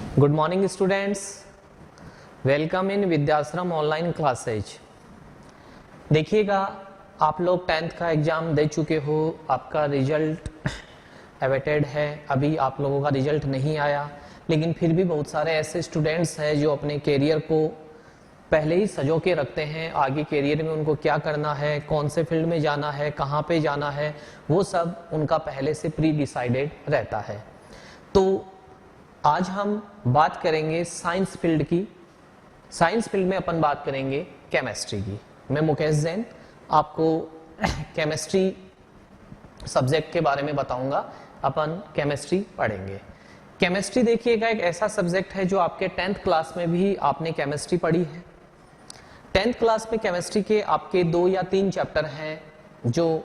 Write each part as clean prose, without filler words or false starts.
Good morning students, welcome in Vidyashram online classes. देखिएगा, आप लोग 10th का एग्जाम दे चुके हो, आपका रिजल्ट अवेटेड है। अभी आप लोगों का रिजल्ट नहीं आया, लेकिन फिर भी बहुत सारे ऐसे स्टूडेंट्स हैं जो अपने कैरियर को पहले ही सजो के रखते हैं। आगे कैरियर में उनको क्या करना है, कौन से फील्ड में जाना है, कहाँ पे जाना है, वो सब उनका पहले से प्री डिसाइडेड रहता है। तो आज हम बात करेंगे साइंस फील्ड की। साइंस फील्ड में अपन बात करेंगे केमिस्ट्री की। मैं मुकेश जैन आपको केमिस्ट्री सब्जेक्ट के बारे में बताऊंगा। अपन केमिस्ट्री पढ़ेंगे। केमिस्ट्री देखिएगा एक ऐसा सब्जेक्ट है जो आपके 10th क्लास में भी आपने केमिस्ट्री पढ़ी है। 10th क्लास में केमिस्ट्री के आपके 2 या 3 चैप्टर हैं जो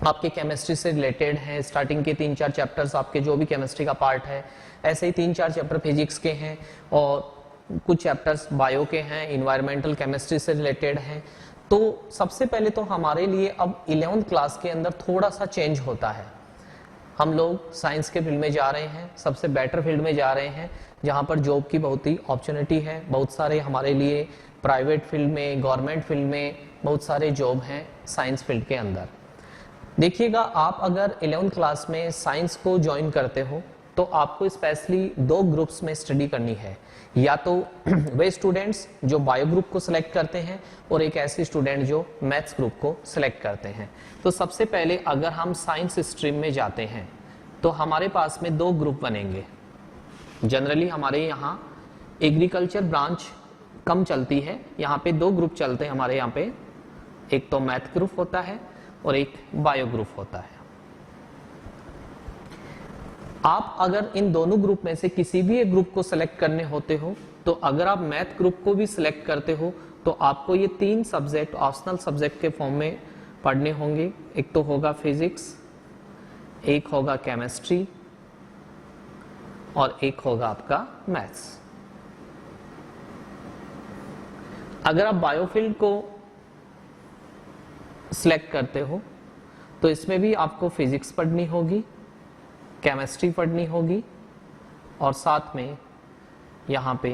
आपके केमिस्ट्री से रिलेटेड हैं। स्टार्टिंग के 3-4 चैप्टर्स आपके जो भी केमिस्ट्री का पार्ट है, ऐसे ही 3-4 चैप्टर फिजिक्स के हैं और कुछ चैप्टर्स बायो के हैं, इन्वायरमेंटल केमिस्ट्री से रिलेटेड हैं। तो सबसे पहले तो हमारे लिए अब 11th क्लास के अंदर थोड़ा सा चेंज होता है। हम लोग साइंस के फील्ड में जा रहे हैं, सबसे बेटर फील्ड में जा रहे हैं, जहां पर जॉब की बहुत ही अपॉर्चुनिटी है। बहुत सारे हमारे लिए प्राइवेट फील्ड में, गवर्नमेंट फील्ड में बहुत सारे जॉब हैं साइंस फील्ड के अंदर। देखिएगा, आप अगर 11th क्लास में साइंस को ज्वाइन करते हो तो आपको स्पेशली 2 ग्रुप्स में स्टडी करनी है। या तो वे स्टूडेंट्स जो बायो ग्रुप को सिलेक्ट करते हैं और एक ऐसे स्टूडेंट जो मैथ्स ग्रुप को सिलेक्ट करते हैं। तो सबसे पहले अगर हम साइंस स्ट्रीम में जाते हैं तो हमारे पास में 2 ग्रुप बनेंगे। जनरली हमारे यहाँ एग्रीकल्चर ब्रांच कम चलती है, यहाँ पे 2 ग्रुप चलते हैं हमारे यहाँ पे। एक तो मैथ ग्रुप होता है और एक बायो ग्रुप होता है। आप अगर इन दोनों ग्रुप में से किसी भी एक ग्रुप को सिलेक्ट करने होते हो तो अगर आप मैथ ग्रुप को भी सिलेक्ट करते हो तो आपको ये 3 सब्जेक्ट ऑप्शनल सब्जेक्ट के फॉर्म में पढ़ने होंगे। एक तो होगा फिजिक्स, एक होगा केमिस्ट्री और एक होगा आपका मैथ्स। अगर आप बायोफील्ड को सिलेक्ट करते हो तो इसमें भी आपको फिजिक्स पढ़नी होगी, केमिस्ट्री पढ़नी होगी और साथ में यहाँ पे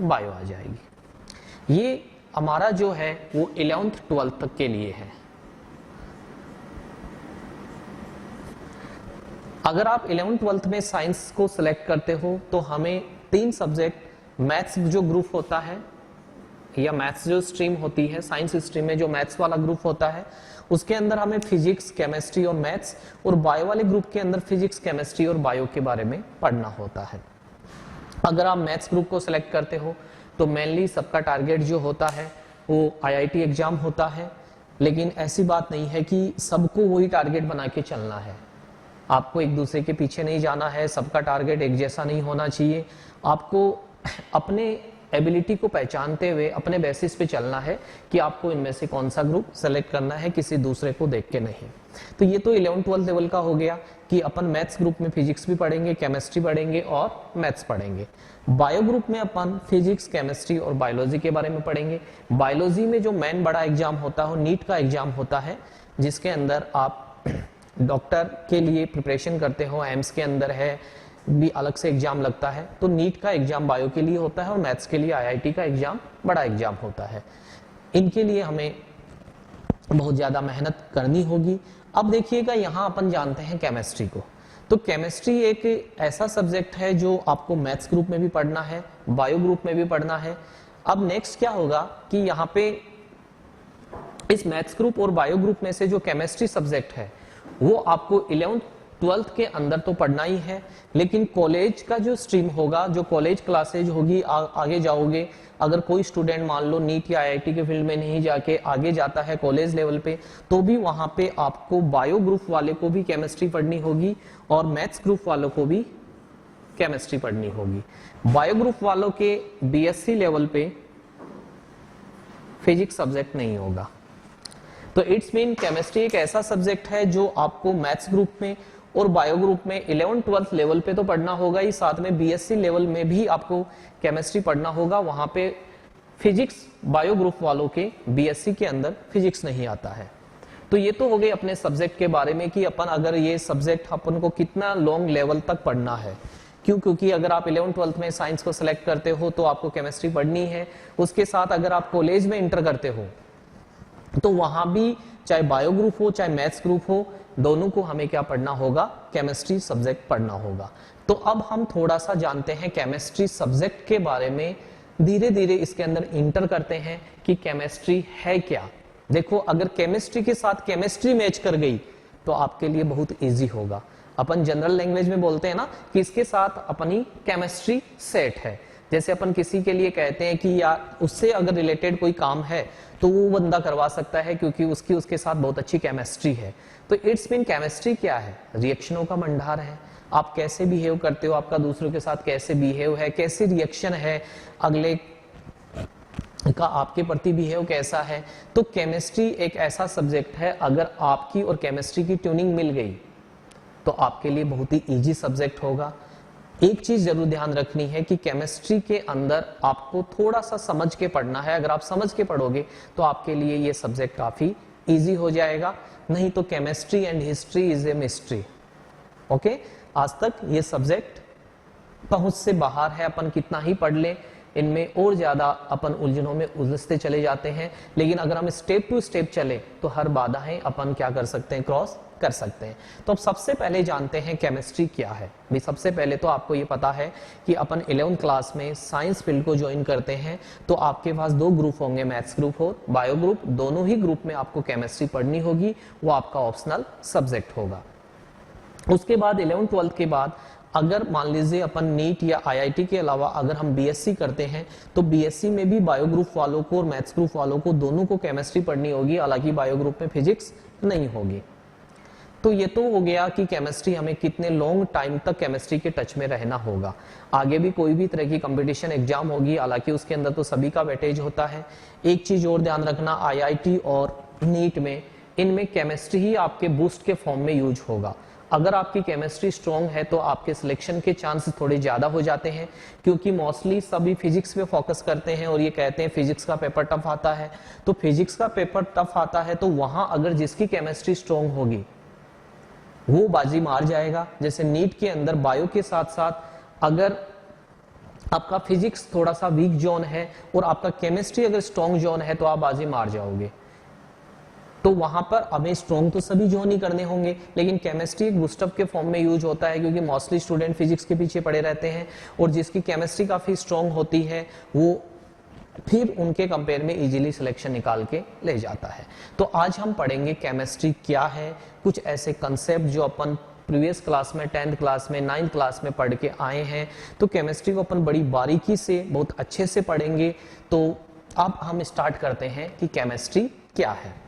बायो आ जाएगी। ये हमारा जो है वो 11th 12th तक के लिए है। अगर आप 11th 12th में साइंस को सिलेक्ट करते हो तो हमें 3 सब्जेक्ट, मैथ्स जो ग्रुप होता है या मैथ्स जो स्ट्रीम होती है, साइंस स्ट्रीम में जो मैथ्स वाला ग्रुप होता है उसके अंदर हमें फिजिक्स, केमिस्ट्री और मैथ्स, और बायो वाले ग्रुप के अंदर फिजिक्स, केमिस्ट्री और बायो के बारे में पढ़ना होता है। अगर आप मैथ्स ग्रुप को सिलेक्ट करते हो तो मेनली सबका टारगेट जो होता है वो IIT एग्जाम होता है। लेकिन ऐसी बात नहीं है कि सबको वही टारगेट बना के चलना है। आपको एक दूसरे के पीछे नहीं जाना है, सबका टारगेट एक जैसा नहीं होना चाहिए। आपको अपने एबिलिटी को पहचानते हुए अपने बेसिस पे चलना है कि आपको इनमें से कौन सा ग्रुप सेलेक्ट करना है, किसी दूसरे को देख के नहीं। तो ये तो 11th 12th लेवल का हो गया कि अपन मैथ्स ग्रुप में फिजिक्स भी पढ़ेंगे, केमिस्ट्री पढ़ेंगे और मैथ्स पढ़ेंगे। बायो ग्रुप में अपन फिजिक्स, केमिस्ट्री और बायोलॉजी के बारे में पढ़ेंगे। बायोलॉजी में जो मेन बड़ा एग्जाम होता है, नीट का एग्जाम होता है, जिसके अंदर आप डॉक्टर के लिए प्रिपरेशन करते हो। एम्स के अंदर है भी अलग से एग्जाम लगता है। तो नीट का एग्जाम बायो के लिए होता है और मैथ्स के लिए IIT का एग्जाम बड़ा एग्जाम होता है। इनके लिए हमें बहुत ज्यादा मेहनत करनी होगी। अब देखिएगा, यहाँ अपन जानते हैं केमिस्ट्री को। तो केमिस्ट्री एक ऐसा सब्जेक्ट है जो आपको मैथ्स ग्रुप में भी पढ़ना है, बायो ग्रुप में भी पढ़ना है। अब नेक्स्ट क्या होगा कि यहाँ पे इस मैथ्स ग्रुप और बायो ग्रुप में से जो केमिस्ट्री सब्जेक्ट है वो आपको 11th 12th के अंदर तो पढ़ना ही है। लेकिन कॉलेज का जो स्ट्रीम होगा, जो कॉलेज क्लासेज होगी, आगे जाओगे, अगर कोई स्टूडेंट मान लो नीट या IIT के फील्ड में नहीं जाके आगे जाता है कॉलेज लेवल पे, तो भी वहां पे आपको बायो ग्रुप वाले को भी केमिस्ट्री पढ़नी होगी और मैथ्स ग्रुप वालों को भी केमिस्ट्री पढ़नी होगी। बायो ग्रुप वालों के BSc लेवल पे फिजिक्स सब्जेक्ट नहीं होगा। तो इट्स मीन केमिस्ट्री एक ऐसा सब्जेक्ट है जो आपको मैथ्स ग्रुप में और बायो ग्रुप में 11th 12th लेवल पे तो पढ़ना होगा ही, साथ में BSc लेवल में भी आपको केमिस्ट्री पढ़ना होगा। वहां पे फिजिक्स बायो ग्रुप वालों के BSc के अंदर फिजिक्स नहीं आता है। तो ये तो हो गए अपने सब्जेक्ट के बारे में कि अपन अगर ये सब्जेक्ट अपन को कितना लॉन्ग लेवल तक पढ़ना है, क्यों? क्योंकि अगर आप 11th-12th में साइंस को सिलेक्ट करते हो तो आपको केमिस्ट्री पढ़नी है। उसके साथ अगर आप कॉलेज में इंटर करते हो तो वहां भी चाहे बायो ग्रुप हो चाहे मैथ्स ग्रुप हो, दोनों को हमें क्या पढ़ना होगा? केमिस्ट्री सब्जेक्ट पढ़ना होगा। तो अब हम थोड़ा सा जानते हैं केमिस्ट्री सब्जेक्ट के बारे में, धीरे धीरे इसके अंदर इंटर करते हैं कि केमिस्ट्री है क्या। देखो, अगर केमिस्ट्री के साथ केमिस्ट्री मैच कर गई तो आपके लिए बहुत इजी होगा। अपन जनरल लैंग्वेज में बोलते हैं ना कि इसके साथ अपनी केमिस्ट्री सेट है। जैसे अपन किसी के लिए कहते हैं कि यार उससे अगर रिलेटेड कोई काम है तो वो बंदा करवा सकता है क्योंकि उसके साथ बहुत अच्छी केमिस्ट्री है। तो इट्स मीन केमिस्ट्री क्या है? रिएक्शनों का भंडार है। आप कैसे बिहेव करते हो, आपका दूसरों के साथ कैसे बिहेव है, कैसे रिएक्शन है, अगले का आपके प्रति बिहेव कैसा है। तो केमिस्ट्री एक ऐसा सब्जेक्ट है, अगर आपकी और केमिस्ट्री की ट्यूनिंग मिल गई तो आपके लिए बहुत ही इजी सब्जेक्ट होगा। एक चीज जरूर ध्यान रखनी है कि केमिस्ट्री के अंदर आपको थोड़ा सा समझ के पढ़ना है। अगर आप समझ के पढ़ोगे तो आपके लिए ये सब्जेक्ट काफी इजी हो जाएगा, नहीं तो chemistry and history is a mystery. Okay, आज तक ये सब्जेक्ट पहुंच से बाहर है। अपन कितना ही पढ़ ले, इनमें और ज्यादा अपन उलझनों में उलझते चले जाते हैं। लेकिन अगर हम स्टेप टू स्टेप चले तो हर बाधाएं अपन क्या कर सकते हैं? क्रॉस कर सकते हैं। तो अब सबसे पहले जानते हैं केमिस्ट्री क्या है। भाई सबसे पहले तो आपको ये पता है कि अपन 11th क्लास में साइंस फील्ड को ज्वाइन करते हैं तो आपके पास दो ग्रुप होंगे, मैथ्स ग्रुप और बायो ग्रुप। दोनों ही ग्रुप में आपको केमिस्ट्री पढ़नी होगी, वो आपका ऑप्शनल सब्जेक्ट होगा। उसके बाद 11th-12th के बाद अगर मान लीजिए अपन नीट या आईआईटी के अलावा अगर हम बीएससी करते हैं तो बीएससी में भी बायो ग्रुप वालों को और मैथ्स ग्रुप वालों को दोनों को केमिस्ट्री पढ़नी होगी। हालांकि बायो ग्रुप में फिजिक्स नहीं होगी। तो ये तो हो गया कि केमिस्ट्री हमें कितने लॉन्ग टाइम तक केमिस्ट्री के टच में रहना होगा। आगे भी कोई भी तरह की कंपटीशन एग्जाम होगी, हालांकि उसके अंदर तो सभी का वेटेज होता है। एक चीज और ध्यान रखना, आईआईटी और नीट में इनमें केमिस्ट्री ही आपके बूस्ट के फॉर्म में यूज होगा। अगर आपकी केमिस्ट्री स्ट्रांग है तो आपके सिलेक्शन के चांसेस थोड़े ज्यादा हो जाते हैं, क्योंकि मोस्टली सभी फिजिक्स पे फोकस करते हैं और ये कहते हैं फिजिक्स का पेपर टफ आता है। तो फिजिक्स का पेपर टफ आता है तो वहां अगर जिसकी केमिस्ट्री स्ट्रांग होगी वो बाजी मार जाएगा। जैसे नीट के अंदर बायो के साथ साथ अगर आपका फिजिक्स थोड़ा सा वीक जोन है और आपका केमिस्ट्री अगर स्ट्रांग जोन है तो आप बाजी मार जाओगे। तो वहां पर हमें स्ट्रॉन्ग तो सभी जोन ही करने होंगे, लेकिन केमिस्ट्री एक बूस्टअप के फॉर्म में यूज होता है, क्योंकि मोस्टली स्टूडेंट फिजिक्स के पीछे पड़े रहते हैं और जिसकी केमिस्ट्री काफी स्ट्रॉन्ग होती है वो फिर उनके कंपेयर में इजीली सिलेक्शन निकाल के ले जाता है। तो आज हम पढ़ेंगे केमिस्ट्री क्या है, कुछ ऐसे कंसेप्ट जो अपन प्रीवियस क्लास में 10th क्लास में 9th क्लास में पढ़ के आए हैं। तो केमिस्ट्री को अपन बड़ी बारीकी से बहुत अच्छे से पढ़ेंगे। तो अब हम स्टार्ट करते हैं कि केमिस्ट्री क्या है।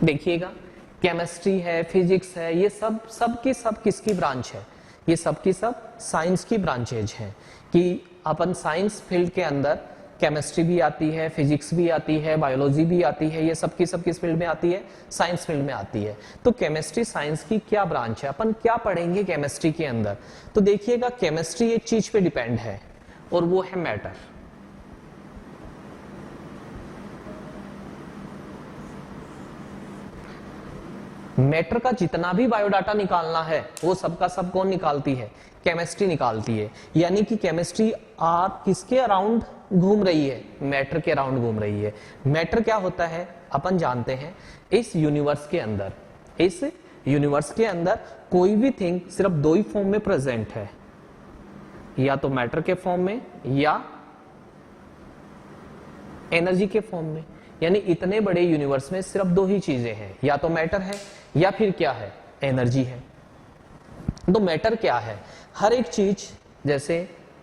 देखिएगा, केमिस्ट्री है, फिजिक्स है, ये सब की सब किसकी ब्रांच है? ये सब की सब साइंस की ब्रांचेज हैं। कि अपन साइंस फील्ड के अंदर केमिस्ट्री भी आती है, फिजिक्स भी आती है, बायोलॉजी भी आती है। ये सब की सब किस फील्ड में आती है? साइंस फील्ड में आती है। तो केमिस्ट्री साइंस की क्या ब्रांच है? अपन क्या पढ़ेंगे केमिस्ट्री के अंदर? तो देखिएगा, केमिस्ट्री एक चीज पे डिपेंड है और वो है मैटर। मैटर का जितना भी बायोडाटा निकालना है वो सबका सब कौन निकालती है? केमिस्ट्री निकालती है। यानी कि केमिस्ट्री आप किसके अराउंड घूम रही है? मैटर के अराउंड घूम रही है। मैटर क्या होता है अपन जानते हैं। इस यूनिवर्स के अंदर कोई भी थिंग सिर्फ दो ही फॉर्म में प्रेजेंट है, या तो मैटर के फॉर्म में या एनर्जी के फॉर्म में। यानी इतने बड़े यूनिवर्स में सिर्फ दो ही चीजें हैं, या तो मैटर है या फिर क्या है? एनर्जी है। तो मैटर क्या है? हर एक चीज, जैसे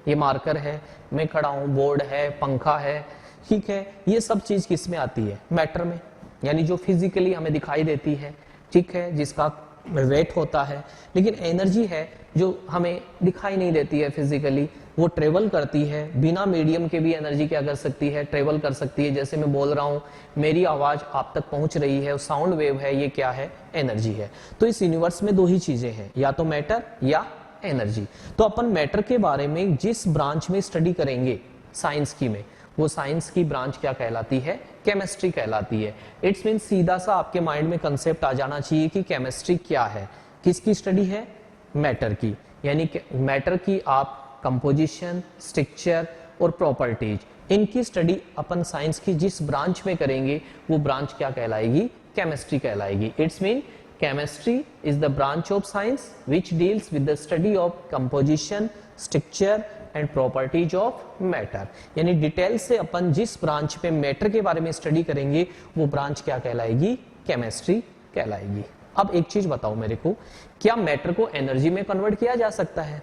ये मार्कर है, मैं खड़ा हूं, बोर्ड है, पंखा है, ठीक है, ये सब चीज किस में आती है? मैटर में। यानी जो फिजिकली हमें दिखाई देती है, ठीक है, जिसका वेट होता है, लेकिन एनर्जी है जो हमें दिखाई नहीं देती है फिजिकली, वो ट्रेवल करती है बिना मीडियम के भी। एनर्जी क्या कर सकती है, ट्रेवल कर सकती है। जैसे मैं बोल रहा हूं, मेरी आवाज आप तक पहुंच रही है, साउंड वेव है, ये क्या है, एनर्जी है। तो इस यूनिवर्स में दो ही चीजें हैं, या तो मैटर या एनर्जी। तो अपन मैटर के बारे में जिस ब्रांच में स्टडी करेंगे साइंस की में, वो साइंस की ब्रांच क्या कहलाती है, केमिस्ट्री कहलाती है। इट्स मीन सीधा सा आपके माइंड में कंसेप्ट आ जाना चाहिए कि केमिस्ट्री क्या है, किसकी स्टडी है, मैटर की। यानी मैटर की आप कंपोजिशन, स्ट्रक्चर और प्रॉपर्टीज, इनकी स्टडी अपन साइंस की जिस ब्रांच में करेंगे वो ब्रांच क्या कहलाएगी, केमिस्ट्री कहलाएगी। It's mean chemistry is the branch of science which deals with the study of composition, structure and properties of matter. यानी डिटेल से अपन जिस ब्रांच पे मैटर के बारे में स्टडी करेंगे वो ब्रांच क्या कहलाएगी, केमिस्ट्री कहलाएगी। अब एक चीज बताओ मेरे को, क्या मैटर को एनर्जी में कन्वर्ट किया जा सकता है?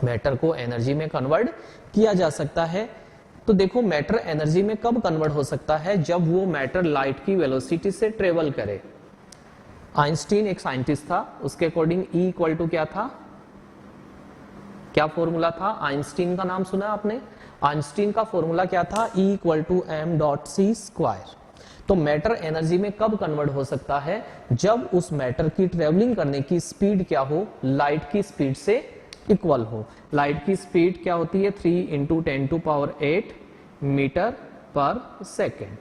मैटर को एनर्जी में कन्वर्ट किया जा सकता है। तो देखो, मैटर एनर्जी में कब कन्वर्ट हो सकता है, जब वो मैटर लाइट की वेलोसिटी से ट्रेवल करे। आइंस्टीन एक साइंटिस्ट था, उसके अकॉर्डिंग E इक्वल टू क्या था, क्या फॉर्मूला था? आइंस्टीन का नाम सुना आपने? आइंस्टीन का फॉर्मूला क्या था, E इक्वल टू m.c²। तो मैटर एनर्जी में कब कन्वर्ट हो सकता है, जब उस मैटर की ट्रेवलिंग करने की स्पीड क्या हो, लाइट की स्पीड से इक्वल हो। लाइट की स्पीड क्या होती है, 3 × 10⁸ मीटर पर सेकेंड।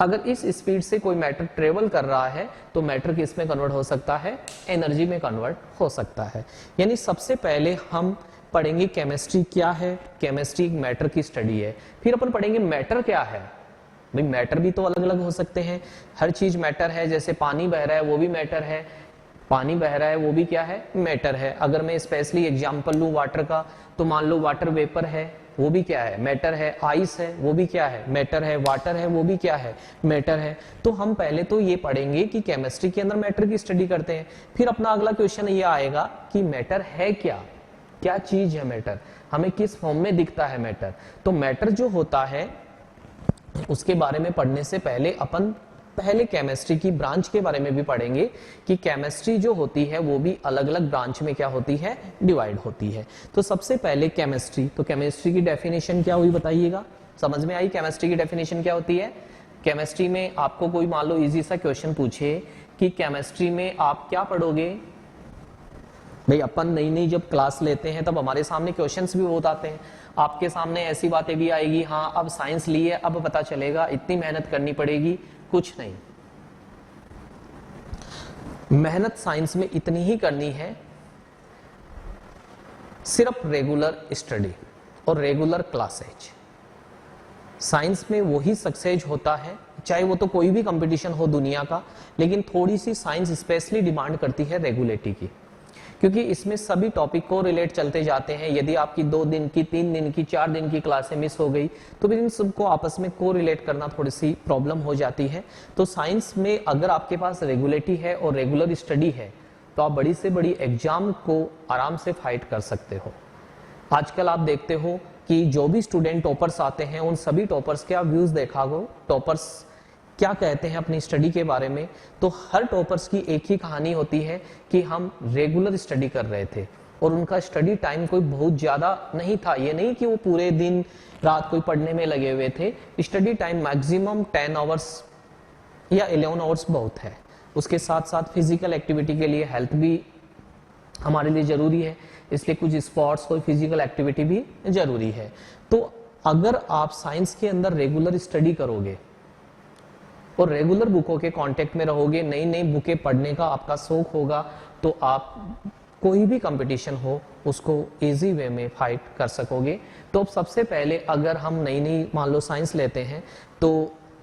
अगर इस स्पीड से कोई मैटर ट्रेवल कर रहा है तो मैटर किस में कन्वर्ट हो सकता है, एनर्जी में कन्वर्ट हो सकता है। यानी सबसे पहले हम पढ़ेंगे केमिस्ट्री क्या है। केमिस्ट्री मैटर की स्टडी है। फिर अपन पढ़ेंगे मैटर क्या है। भाई मैटर भी तो अलग अलग हो सकते हैं, हर चीज मैटर है। जैसे पानी बह रहा है वो भी मैटर है, पानी बह रहा है वो भी क्या है, मैटर है। अगर मैं स्पेशली एग्जांपल लूं वाटर का, तो मान लो वाटर वेपर है, वो भी क्या है, मैटर है। आइस है, वो भी क्या है, मैटर है। वाटर है, वो भी क्या है, मैटर है। तो हम पहले तो ये पढ़ेंगे कि केमिस्ट्री के अंदर मैटर की स्टडी करते हैं। फिर अपना अगला क्वेश्चन ये आएगा कि मैटर है क्या, क्या चीज है मैटर, हमें किस फॉर्म में दिखता है मैटर। तो मैटर जो होता है उसके बारे में पढ़ने से पहले अपन पहले केमिस्ट्री की ब्रांच के बारे में भी पढ़ेंगे कि केमिस्ट्री जो होती है वो भी अलग अलग ब्रांच में क्या होती है, डिवाइड होती है। तो सबसे पहले केमिस्ट्री, तो केमिस्ट्री की डेफिनेशन क्या हुई बताइएगा, समझ में आई केमिस्ट्री की डेफिनेशन क्या होती है? केमिस्ट्री में आपको कोई मान लो इजी सा क्वेश्चन पूछे कि केमिस्ट्री में आप क्या पढ़ोगे। भाई अपन नई नई जब क्लास लेते हैं तब हमारे सामने क्वेश्चंस भी बहुत आते हैं, आपके सामने ऐसी बातें भी आएगी, हाँ अब साइंस ली है अब पता चलेगा, इतनी मेहनत करनी पड़ेगी। कुछ नहीं, मेहनत साइंस में इतनी ही करनी है, सिर्फ रेगुलर स्टडी और रेगुलर क्लासेज। साइंस में वही सक्सेस होता है, चाहे वो तो कोई भी कंपटीशन हो दुनिया का, लेकिन थोड़ी सी साइंस स्पेशली डिमांड करती है रेगुलेटी की, क्योंकि इसमें सभी टॉपिक को रिलेट चलते जाते हैं। यदि आपकी 2 दिन की, 3 दिन की, 4 दिन की क्लासें मिस हो गई तो फिर इन सबको आपस में को रिलेट करना थोड़ी सी प्रॉब्लम हो जाती है। तो साइंस में अगर आपके पास रेगुलेटी है और रेगुलर स्टडी है तो आप बड़ी से बड़ी एग्जाम को आराम से फाइट कर सकते हो। आजकल आप देखते हो कि जो भी स्टूडेंट टॉपर्स आते हैं उन सभी टॉपर्स के आप व्यूज देखा हो, टॉपर्स क्या कहते हैं अपनी स्टडी के बारे में। तो हर टॉपर्स की एक ही कहानी होती है कि हम रेगुलर स्टडी कर रहे थे और उनका स्टडी टाइम कोई बहुत ज्यादा नहीं था। ये नहीं कि वो पूरे दिन रात कोई पढ़ने में लगे हुए थे, स्टडी टाइम मैक्सिमम 10 आवर्स या 11 आवर्स बहुत है। उसके साथ साथ फिजिकल एक्टिविटी के लिए हेल्थ भी हमारे लिए जरूरी है, इसलिए कुछ स्पोर्ट्स, कोई फिजिकल एक्टिविटी भी जरूरी है। तो अगर आप साइंस के अंदर रेगुलर स्टडी करोगे और रेगुलर बुकों के कांटेक्ट में रहोगे, नई नई बुकें पढ़ने का आपका शौक होगा, तो आप कोई भी कंपटीशन हो उसको इजी वे में फाइट कर सकोगे। तो सबसे पहले अगर हम नई नई मान लो साइंस लेते हैं तो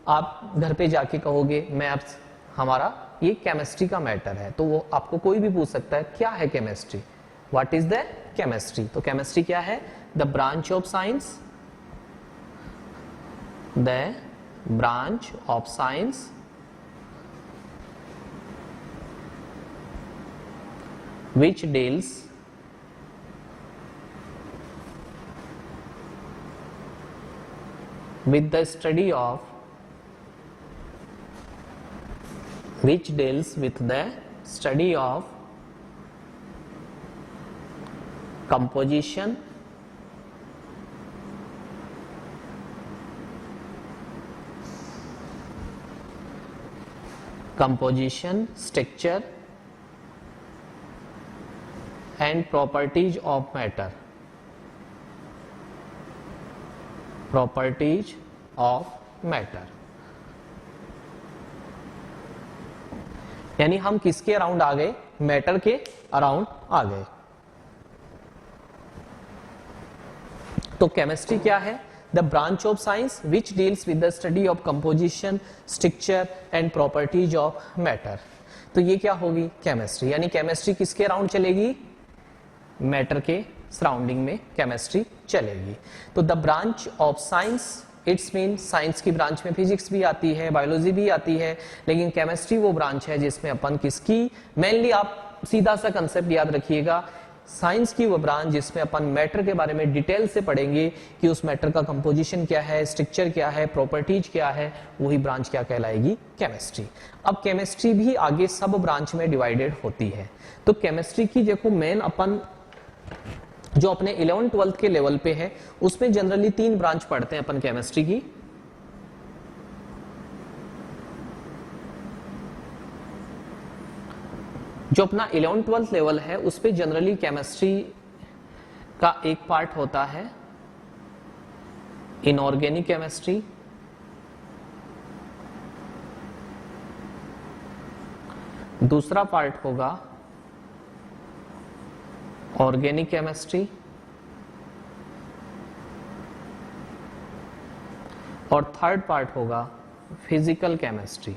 आप घर पे जाके कहोगे मैथ्स हमारा ये केमिस्ट्री का मैटर है, तो वो आपको कोई भी पूछ सकता है क्या है chemistry, what is the chemistry. तो केमिस्ट्री क्या है, the branch of science, the branch of science which deals with the study of which deals with the study of composition, structure and properties of matter. Properties of matter. यानी हम किसके around आ गए? Matter के around आ गए। तो chemistry क्या है? The branch of science which deals with the study of composition, structure and properties of matter. तो ये क्या होगी? केमिस्ट्री। यानी केमिस्ट्री किसके अराउंड चलेगी? मैटर के सराउंडिंग में केमिस्ट्री चलेगी। तो the branch of science, it's mean science की ब्रांच में फिजिक्स भी आती है, बायोलॉजी भी आती है, लेकिन केमिस्ट्री वो ब्रांच है जिसमें अपन किसकी, मेनली आप सीधा सा कंसेप्ट याद रखिएगा, साइंस की वो ब्रांच जिसमें अपन मैटर के बारे में डिटेल से पढ़ेंगे कि उस मैटर का कंपोजिशन क्या है, स्ट्रक्चर क्या है, प्रॉपर्टीज क्या है, वही ब्रांच क्या कहलाएगी? केमिस्ट्री। अब केमिस्ट्री भी आगे सब ब्रांच में डिवाइडेड होती है। तो केमिस्ट्री की देखो मेन अपन जो अपने 11th-12th के लेवल पे है उसमें जनरली 3 ब्रांच पढ़ते हैं अपन केमिस्ट्री की। जो अपना 11th-12th लेवल है उस पे जनरली केमिस्ट्री का एक पार्ट होता है इनऑर्गेनिक केमिस्ट्री, दूसरा पार्ट होगा ऑर्गेनिक केमिस्ट्री और थर्ड पार्ट होगा फिजिकल केमिस्ट्री।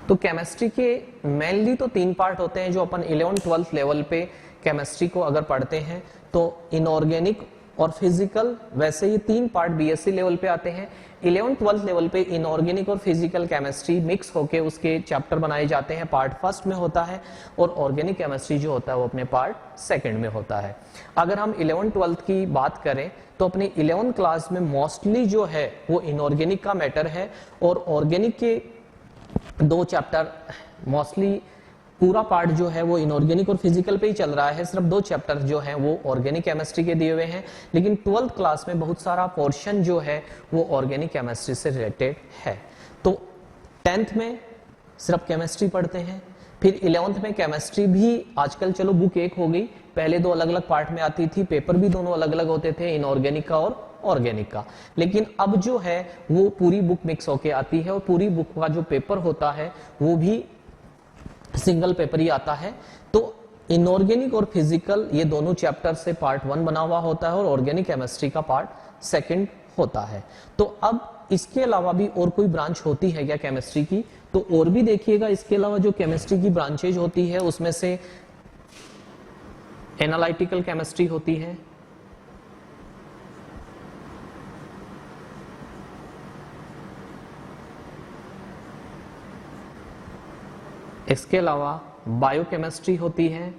तो केमिस्ट्री के मेनली तो 3 पार्ट होते हैं जो अपन 11th-12th लेवल पे केमिस्ट्री को अगर पढ़ते हैं तो इनऑर्गेनिक और फिजिकल, वैसे ये 3 पार्ट बीएससी लेवल पे आते हैं। 11th-12th लेवल पे इनऑर्गेनिक और फिजिकल केमिस्ट्री मिक्स होके उसके चैप्टर बनाए जाते हैं, पार्ट फर्स्ट में होता है, और ऑर्गेनिक केमिस्ट्री जो होता है वो अपने पार्ट सेकंड में होता है। अगर हम 11th-12th की बात करें तो अपनी 11th क्लास में मोस्टली जो है वो इनऑर्गेनिक का मैटर है, और ऑर्गेनिक के 2 चैप्टर मोस्टली, पूरा पार्ट जो है वो इनऑर्गेनिक और फिजिकल पे ही चल रहा है, सिर्फ 2 चैप्टर जो हैं वो ऑर्गेनिक केमिस्ट्री के दिए हुए हैं। लेकिन 12th क्लास में बहुत सारा पोर्शन जो है वो ऑर्गेनिक केमिस्ट्री से रिलेटेड है। तो 10th में सिर्फ केमिस्ट्री पढ़ते हैं, फिर 11th में केमिस्ट्री भी आजकल चलो बुक एक हो गई, पहले 2 अलग अलग पार्ट में आती थी, पेपर भी दोनों अलग अलग होते थे, इनऑर्गेनिक का और ऑर्गेनिक का। लेकिन अब जो है वो पूरी बुक मिक्स होके आती है, और पूरी बुक का जो पेपर होता है वो भी सिंगल पेपर ही आता है। तो इनऑर्गेनिक और फिजिकल ये दोनों चैप्टर से पार्ट 1 बना हुआ होता है, और ऑर्गेनिक केमिस्ट्री का पार्ट सेकंड होता है। तो अब इसके अलावा भी और कोई ब्रांच होती है क्या केमिस्ट्री की? तो और भी देखिएगा, इसके अलावा जो केमिस्ट्री की ब्रांचेज होती है उसमें से एनालिटिकल केमिस्ट्री होती है, इसके अलावा बायोकेमिस्ट्री होती है,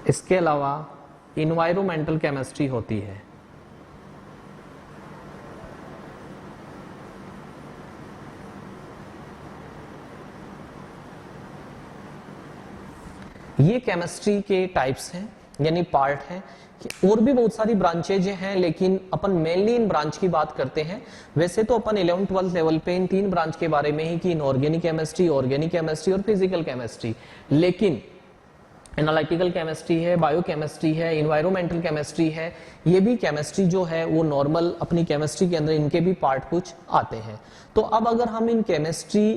इसके अलावा इन्वायरमेंटल केमिस्ट्री होती है, ये केमिस्ट्री के टाइप्स हैं यानी पार्ट हैं। और भी बहुत सारी ब्रांचेज हैं लेकिन अपन मेनली इन ब्रांच की बात करते हैं। वैसे तो अपन 11th-12th लेवल पे इन 3 ब्रांच के बारे में ही कि इनऑर्गेनिक केमिस्ट्री, ऑर्गेनिक केमिस्ट्री और फिजिकल केमिस्ट्री, लेकिन एनालिटिकल केमिस्ट्री है, बायोकेमिस्ट्री है, इन्वायरमेंटल केमिस्ट्री है, ये भी केमिस्ट्री जो है वो नॉर्मल अपनी केमिस्ट्री के अंदर इनके भी पार्ट कुछ आते हैं। तो अब अगर हम इन केमिस्ट्री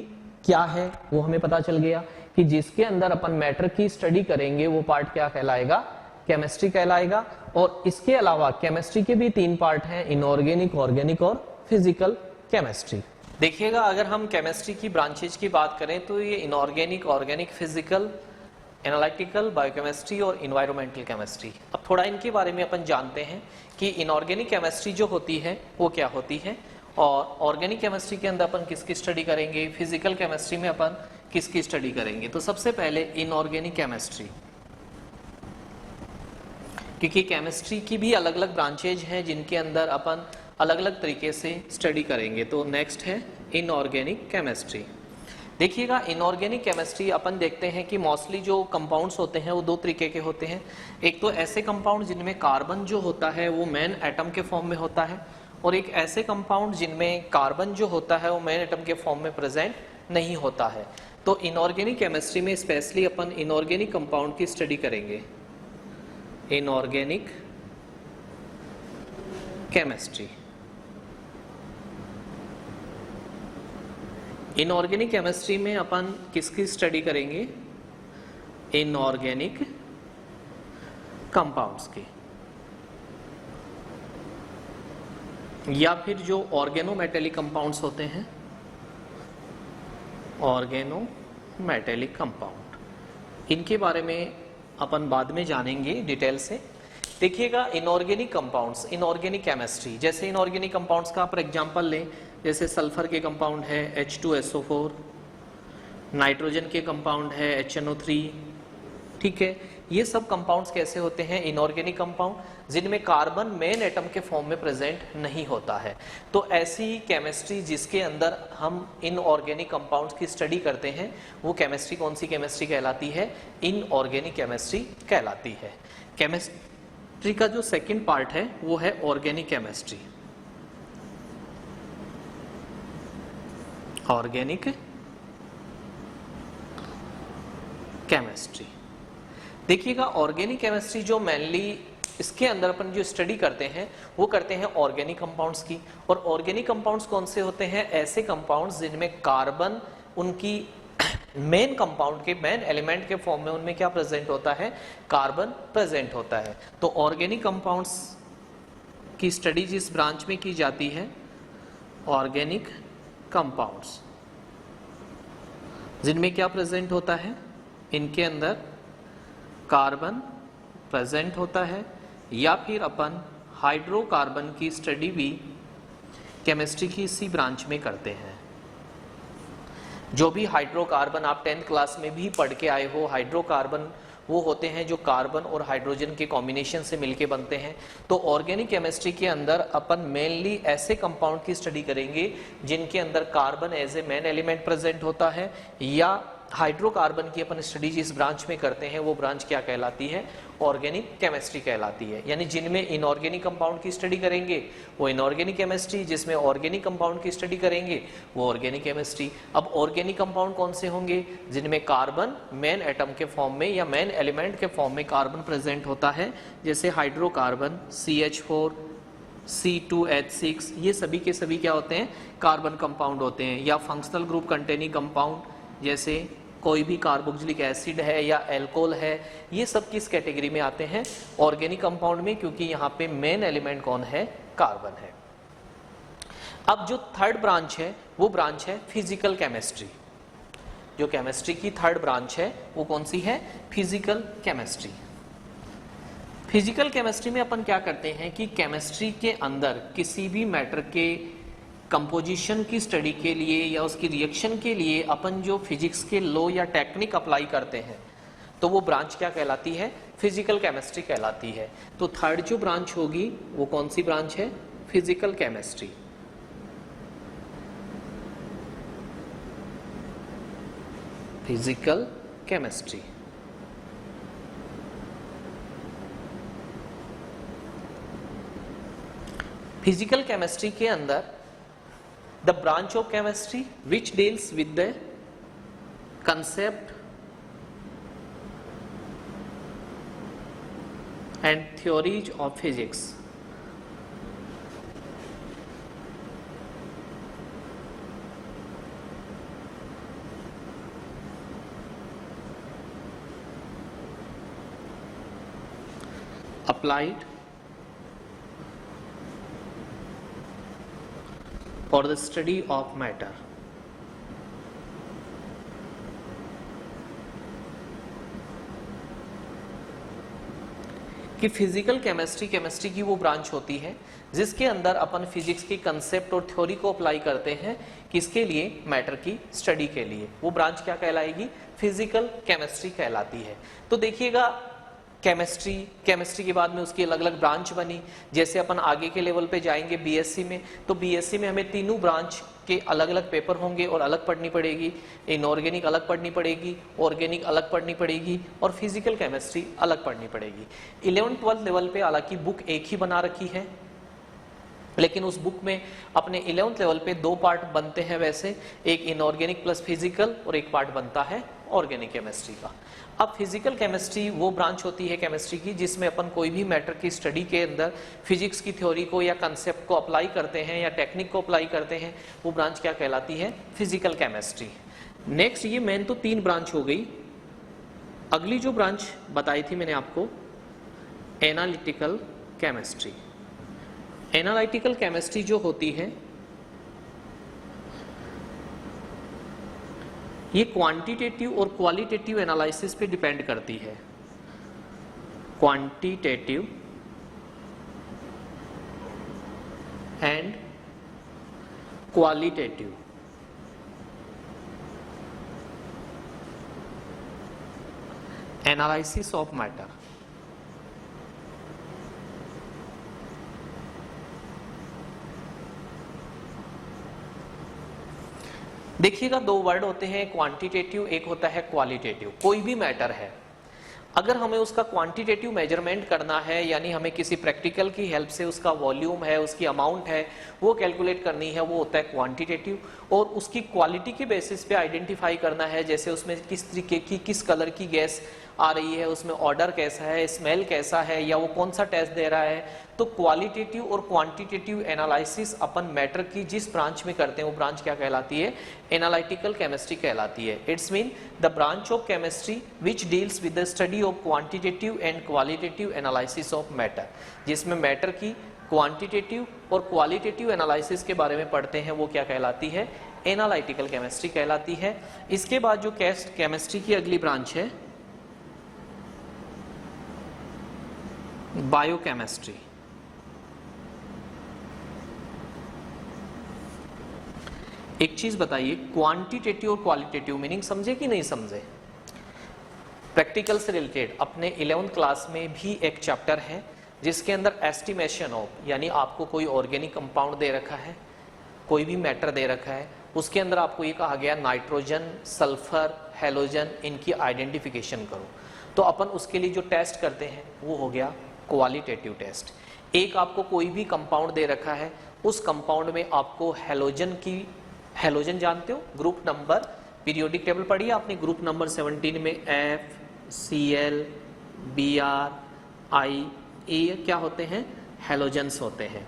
क्या है वो हमें पता चल गया कि जिसके अंदर अपन मैटर की स्टडी करेंगे वो पार्ट क्या कहलाएगा? केमिस्ट्री कहलाएगा। और इसके अलावा केमिस्ट्री के भी 3 पार्ट हैं, इनऑर्गेनिक, ऑर्गेनिक और फिजिकल केमिस्ट्री। देखिएगा अगर हम केमिस्ट्री की ब्रांचेज की बात करें तो ये inorganic, organic, physical, analytical, biochemistry और इन्वायरमेंटल केमिस्ट्री। अब थोड़ा इनके बारे में अपन जानते हैं कि इनऑर्गेनिक केमिस्ट्री जो होती है वो क्या होती है, और ऑर्गेनिक केमिस्ट्री के अंदर अपन किसकी स्टडी करेंगे, फिजिकल केमिस्ट्री में अपन किसकी स्टडी करेंगे? तो सबसे पहले इनऑर्गेनिक केमिस्ट्री, क्योंकि केमिस्ट्री की भी अलग अलग ब्रांचेज हैं जिनके अंदर अपन अलग अलग तरीके से स्टडी करेंगे। तो नेक्स्ट है इनऑर्गेनिक केमिस्ट्री। देखिएगा, इनऑर्गेनिक केमिस्ट्री अपन देखते हैं कि मोस्टली जो कंपाउंड्स होते हैं वो दो तरीके के होते हैं। एक तो ऐसे कंपाउंड जिनमें कार्बन जो होता है वो मेन एटम के फॉर्म में होता है, और एक ऐसे कंपाउंड जिनमें कार्बन जो होता है वो मेन एटम के फॉर्म में प्रेजेंट नहीं होता है। तो इनऑर्गेनिक केमिस्ट्री में स्पेशली अपन इनऑर्गेनिक कंपाउंड की स्टडी करेंगे। इनऑर्गेनिक केमिस्ट्री, इनऑर्गेनिक केमिस्ट्री में अपन किसकी स्टडी करेंगे? इनऑर्गेनिक कंपाउंड्स की, या फिर जो ऑर्गेनोमेटेलिक कंपाउंड्स होते हैं, ऑर्गेनोमेटेलिक कंपाउंड, इनके बारे में अपन बाद में जानेंगे डिटेल से। देखिएगा, इनऑर्गेनिक कंपाउंड्स, इनऑर्गेनिक केमिस्ट्री, जैसे इनऑर्गेनिक कंपाउंड्स का आप एग्जांपल लें, जैसे सल्फर के कंपाउंड है H2SO4, नाइट्रोजन के कंपाउंड है HNO3, ठीक है। ये सब कंपाउंड्स कैसे होते हैं? इनऑर्गेनिक कंपाउंड, जिनमें कार्बन मेन एटम के फॉर्म में प्रेजेंट नहीं होता है। तो ऐसी केमिस्ट्री जिसके अंदर हम इनऑर्गेनिक कंपाउंड्स की स्टडी करते हैं, वो केमिस्ट्री कौन सी केमिस्ट्री कहलाती है? इनऑर्गेनिक केमिस्ट्री कहलाती है। केमिस्ट्री का जो सेकंड पार्ट है वो है ऑर्गेनिक केमिस्ट्री। ऑर्गेनिक केमिस्ट्री, देखिएगा, ऑर्गेनिक केमिस्ट्री जो मेनली इसके अंदर अपन जो स्टडी करते हैं वो करते हैं ऑर्गेनिक कंपाउंड्स की। और ऑर्गेनिक कंपाउंड्स कौन से होते हैं? ऐसे कंपाउंड्स जिनमें कार्बन उनकी मेन कंपाउंड के मेन एलिमेंट के फॉर्म में उनमें क्या प्रेजेंट होता है? कार्बन प्रेजेंट होता है। तो ऑर्गेनिक कंपाउंड्स की स्टडी जिस ब्रांच में की जाती है, ऑर्गेनिक कंपाउंड्स, जिनमें क्या प्रेजेंट होता है? इनके अंदर कार्बन प्रेजेंट होता है, या फिर अपन हाइड्रोकार्बन की स्टडी भी केमिस्ट्री की इसी ब्रांच में करते हैं। जो भी हाइड्रोकार्बन आप 10th क्लास में भी पढ़ के आए हो, हाइड्रोकार्बन वो होते हैं जो कार्बन और हाइड्रोजन के कॉम्बिनेशन से मिलके बनते हैं। तो ऑर्गेनिक केमिस्ट्री के अंदर अपन मेनली ऐसे कंपाउंड की स्टडी करेंगे जिनके अंदर carbon as a main element present होता है, या हाइड्रोकार्बन की अपन स्टडी जिस ब्रांच में करते हैं वो ब्रांच क्या कहलाती है? ऑर्गेनिक केमिस्ट्री कहलाती है। यानी जिनमें इनऑर्गेनिक कंपाउंड की स्टडी करेंगे वो इनऑर्गेनिक केमिस्ट्री, जिसमें ऑर्गेनिक कंपाउंड की स्टडी करेंगे वो ऑर्गेनिक केमिस्ट्री। अब ऑर्गेनिक कंपाउंड कौन से होंगे? जिनमें कार्बन मेन एटम के फॉर्म में या मेन एलिमेंट के फॉर्म में कार्बन प्रेजेंट होता है, जैसे हाइड्रोकार्बन CH4, C2H6, ये सभी के सभी क्या होते हैं? कार्बन कंपाउंड होते हैं। या फंक्शनल ग्रुप कंटेनिंग कंपाउंड, जैसे कोई भी कार्बोक्सिलिक एसिड है या एल्कोहल है, ये सब किस कैटेगरी में आते हैं? ऑर्गेनिक कंपाउंड में, क्योंकि यहाँ पे मेन एलिमेंट कौन है? कार्बन है। अब जो थर्ड ब्रांच है वो ब्रांच है फिजिकल केमिस्ट्री। जो केमिस्ट्री की थर्ड ब्रांच है वो कौन सी है? Physical chemistry. फिजिकल केमिस्ट्री में अपन क्या करते हैं कि केमिस्ट्री के अंदर किसी भी मैटर के कंपोजिशन की स्टडी के लिए या उसकी रिएक्शन के लिए अपन जो फिजिक्स के लॉ या टेक्निक अप्लाई करते हैं, तो वो ब्रांच क्या कहलाती है? फिजिकल केमिस्ट्री कहलाती है। तो थर्ड जो ब्रांच होगी वो कौन सी ब्रांच है? Physical chemistry. Physical chemistry. Physical chemistry के अंदर the branch of chemistry which deals with the concept and theories of physics. Applied for the study of matter. कि फिजिकल केमिस्ट्री केमिस्ट्री की वो ब्रांच होती है जिसके अंदर अपन फिजिक्स के कंसेप्ट और थ्योरी को अप्लाई करते हैं, किसके लिए? मैटर की स्टडी के लिए। वो ब्रांच क्या कहलाएगी? फिजिकल केमिस्ट्री कहलाती है। तो देखिएगा केमिस्ट्री के बाद में उसकी अलग अलग ब्रांच बनी। जैसे अपन आगे के लेवल पे जाएंगे बीएससी में, तो बीएससी में हमें तीनों ब्रांच के अलग अलग पेपर होंगे और अलग पढ़नी पड़ेगी। इनऑर्गेनिक अलग पढ़नी पड़ेगी, ऑर्गेनिक अलग पढ़नी पड़ेगी और फिजिकल केमिस्ट्री अलग पढ़नी पड़ेगी। 11th-12th लेवल पे हालांकि बुक एक ही बना रखी है, लेकिन उस बुक में अपने 11th लेवल पे 2 पार्ट बनते हैं वैसे, एक इनऑर्गेनिक प्लस फिजिकल और एक पार्ट बनता है ऑर्गेनिक केमिस्ट्री का। अब फिजिकल केमिस्ट्री वो ब्रांच होती है केमिस्ट्री की जिसमें अपन कोई भी मैटर की स्टडी के अंदर फिजिक्स की थ्योरी को या कंसेप्ट को अप्लाई करते हैं या टेक्निक को अप्लाई करते हैं। वो ब्रांच क्या कहलाती है? Physical chemistry. नेक्स्ट, ये मेन तो 3 ब्रांच हो गई। अगली जो ब्रांच बताई थी मैंने आपको, एनालिटिकल केमिस्ट्री। एनालिटिकल केमिस्ट्री जो होती है ये क्वांटिटेटिव और क्वालिटेटिव एनालिसिस पे डिपेंड करती है। Quantitative and qualitative analysis of matter. देखिएगा 2 वर्ड होते हैं, क्वांटिटेटिव, एक होता है क्वालिटेटिव। कोई भी मैटर है, अगर हमें उसका क्वांटिटेटिव मेजरमेंट करना है, यानी हमें किसी प्रैक्टिकल की हेल्प से उसका वॉल्यूम है, उसकी अमाउंट है, वो कैलकुलेट करनी है, वो होता है क्वांटिटेटिव। और उसकी क्वालिटी के बेसिस पे आइडेंटिफाई करना है, जैसे उसमें किस तरीके की, किस कलर की गैस आ रही है, उसमें ऑर्डर कैसा है, स्मेल कैसा है, या वो कौन सा टेस्ट दे रहा है। तो क्वालिटेटिव और क्वांटिटेटिव एनालिसिस अपन मैटर की जिस ब्रांच में करते हैं वो ब्रांच क्या कहलाती है? एनालिटिकल केमिस्ट्री कहलाती है। It's mean the branch of chemistry which deals with the study of quantitative and qualitative analysis of matter, जिसमें मैटर की क्वांटिटेटिव और क्वालिटेटिव एनालिसिस के बारे में पढ़ते हैं, वो क्या कहलाती है? एनालिटिकल केमिस्ट्री कहलाती है। इसके बाद जो केमिस्ट्री की अगली ब्रांच है, बायोकेमिस्ट्री। एक चीज बताइए, क्वांटिटेटिव और क्वालिटेटिव मीनिंग समझे कि नहीं समझे? प्रैक्टिकल से रिलेटेड अपने 11th क्लास में भी एक चैप्टर है जिसके अंदर एस्टिमेशन ऑफ, यानी आपको कोई ऑर्गेनिक कंपाउंड दे रखा है, कोई भी मैटर दे रखा है, उसके अंदर आपको ये कहा गया नाइट्रोजन, सल्फर, हेलोजन, इनकी आइडेंटिफिकेशन करो। तो अपन उसके लिए जो टेस्ट करते हैं वो हो गया क्वालिटेटिव टेस्ट। एक आपको कोई भी कंपाउंड दे रखा है, उस कंपाउंड में आपको हेलोजन जानते हो, ग्रुप नंबर, पीरियोडिक टेबल पढ़ी आपने, ग्रुप नंबर 17 में FCl, Br, I, ये क्या होते हैं? हेलोजन्स होते हैं।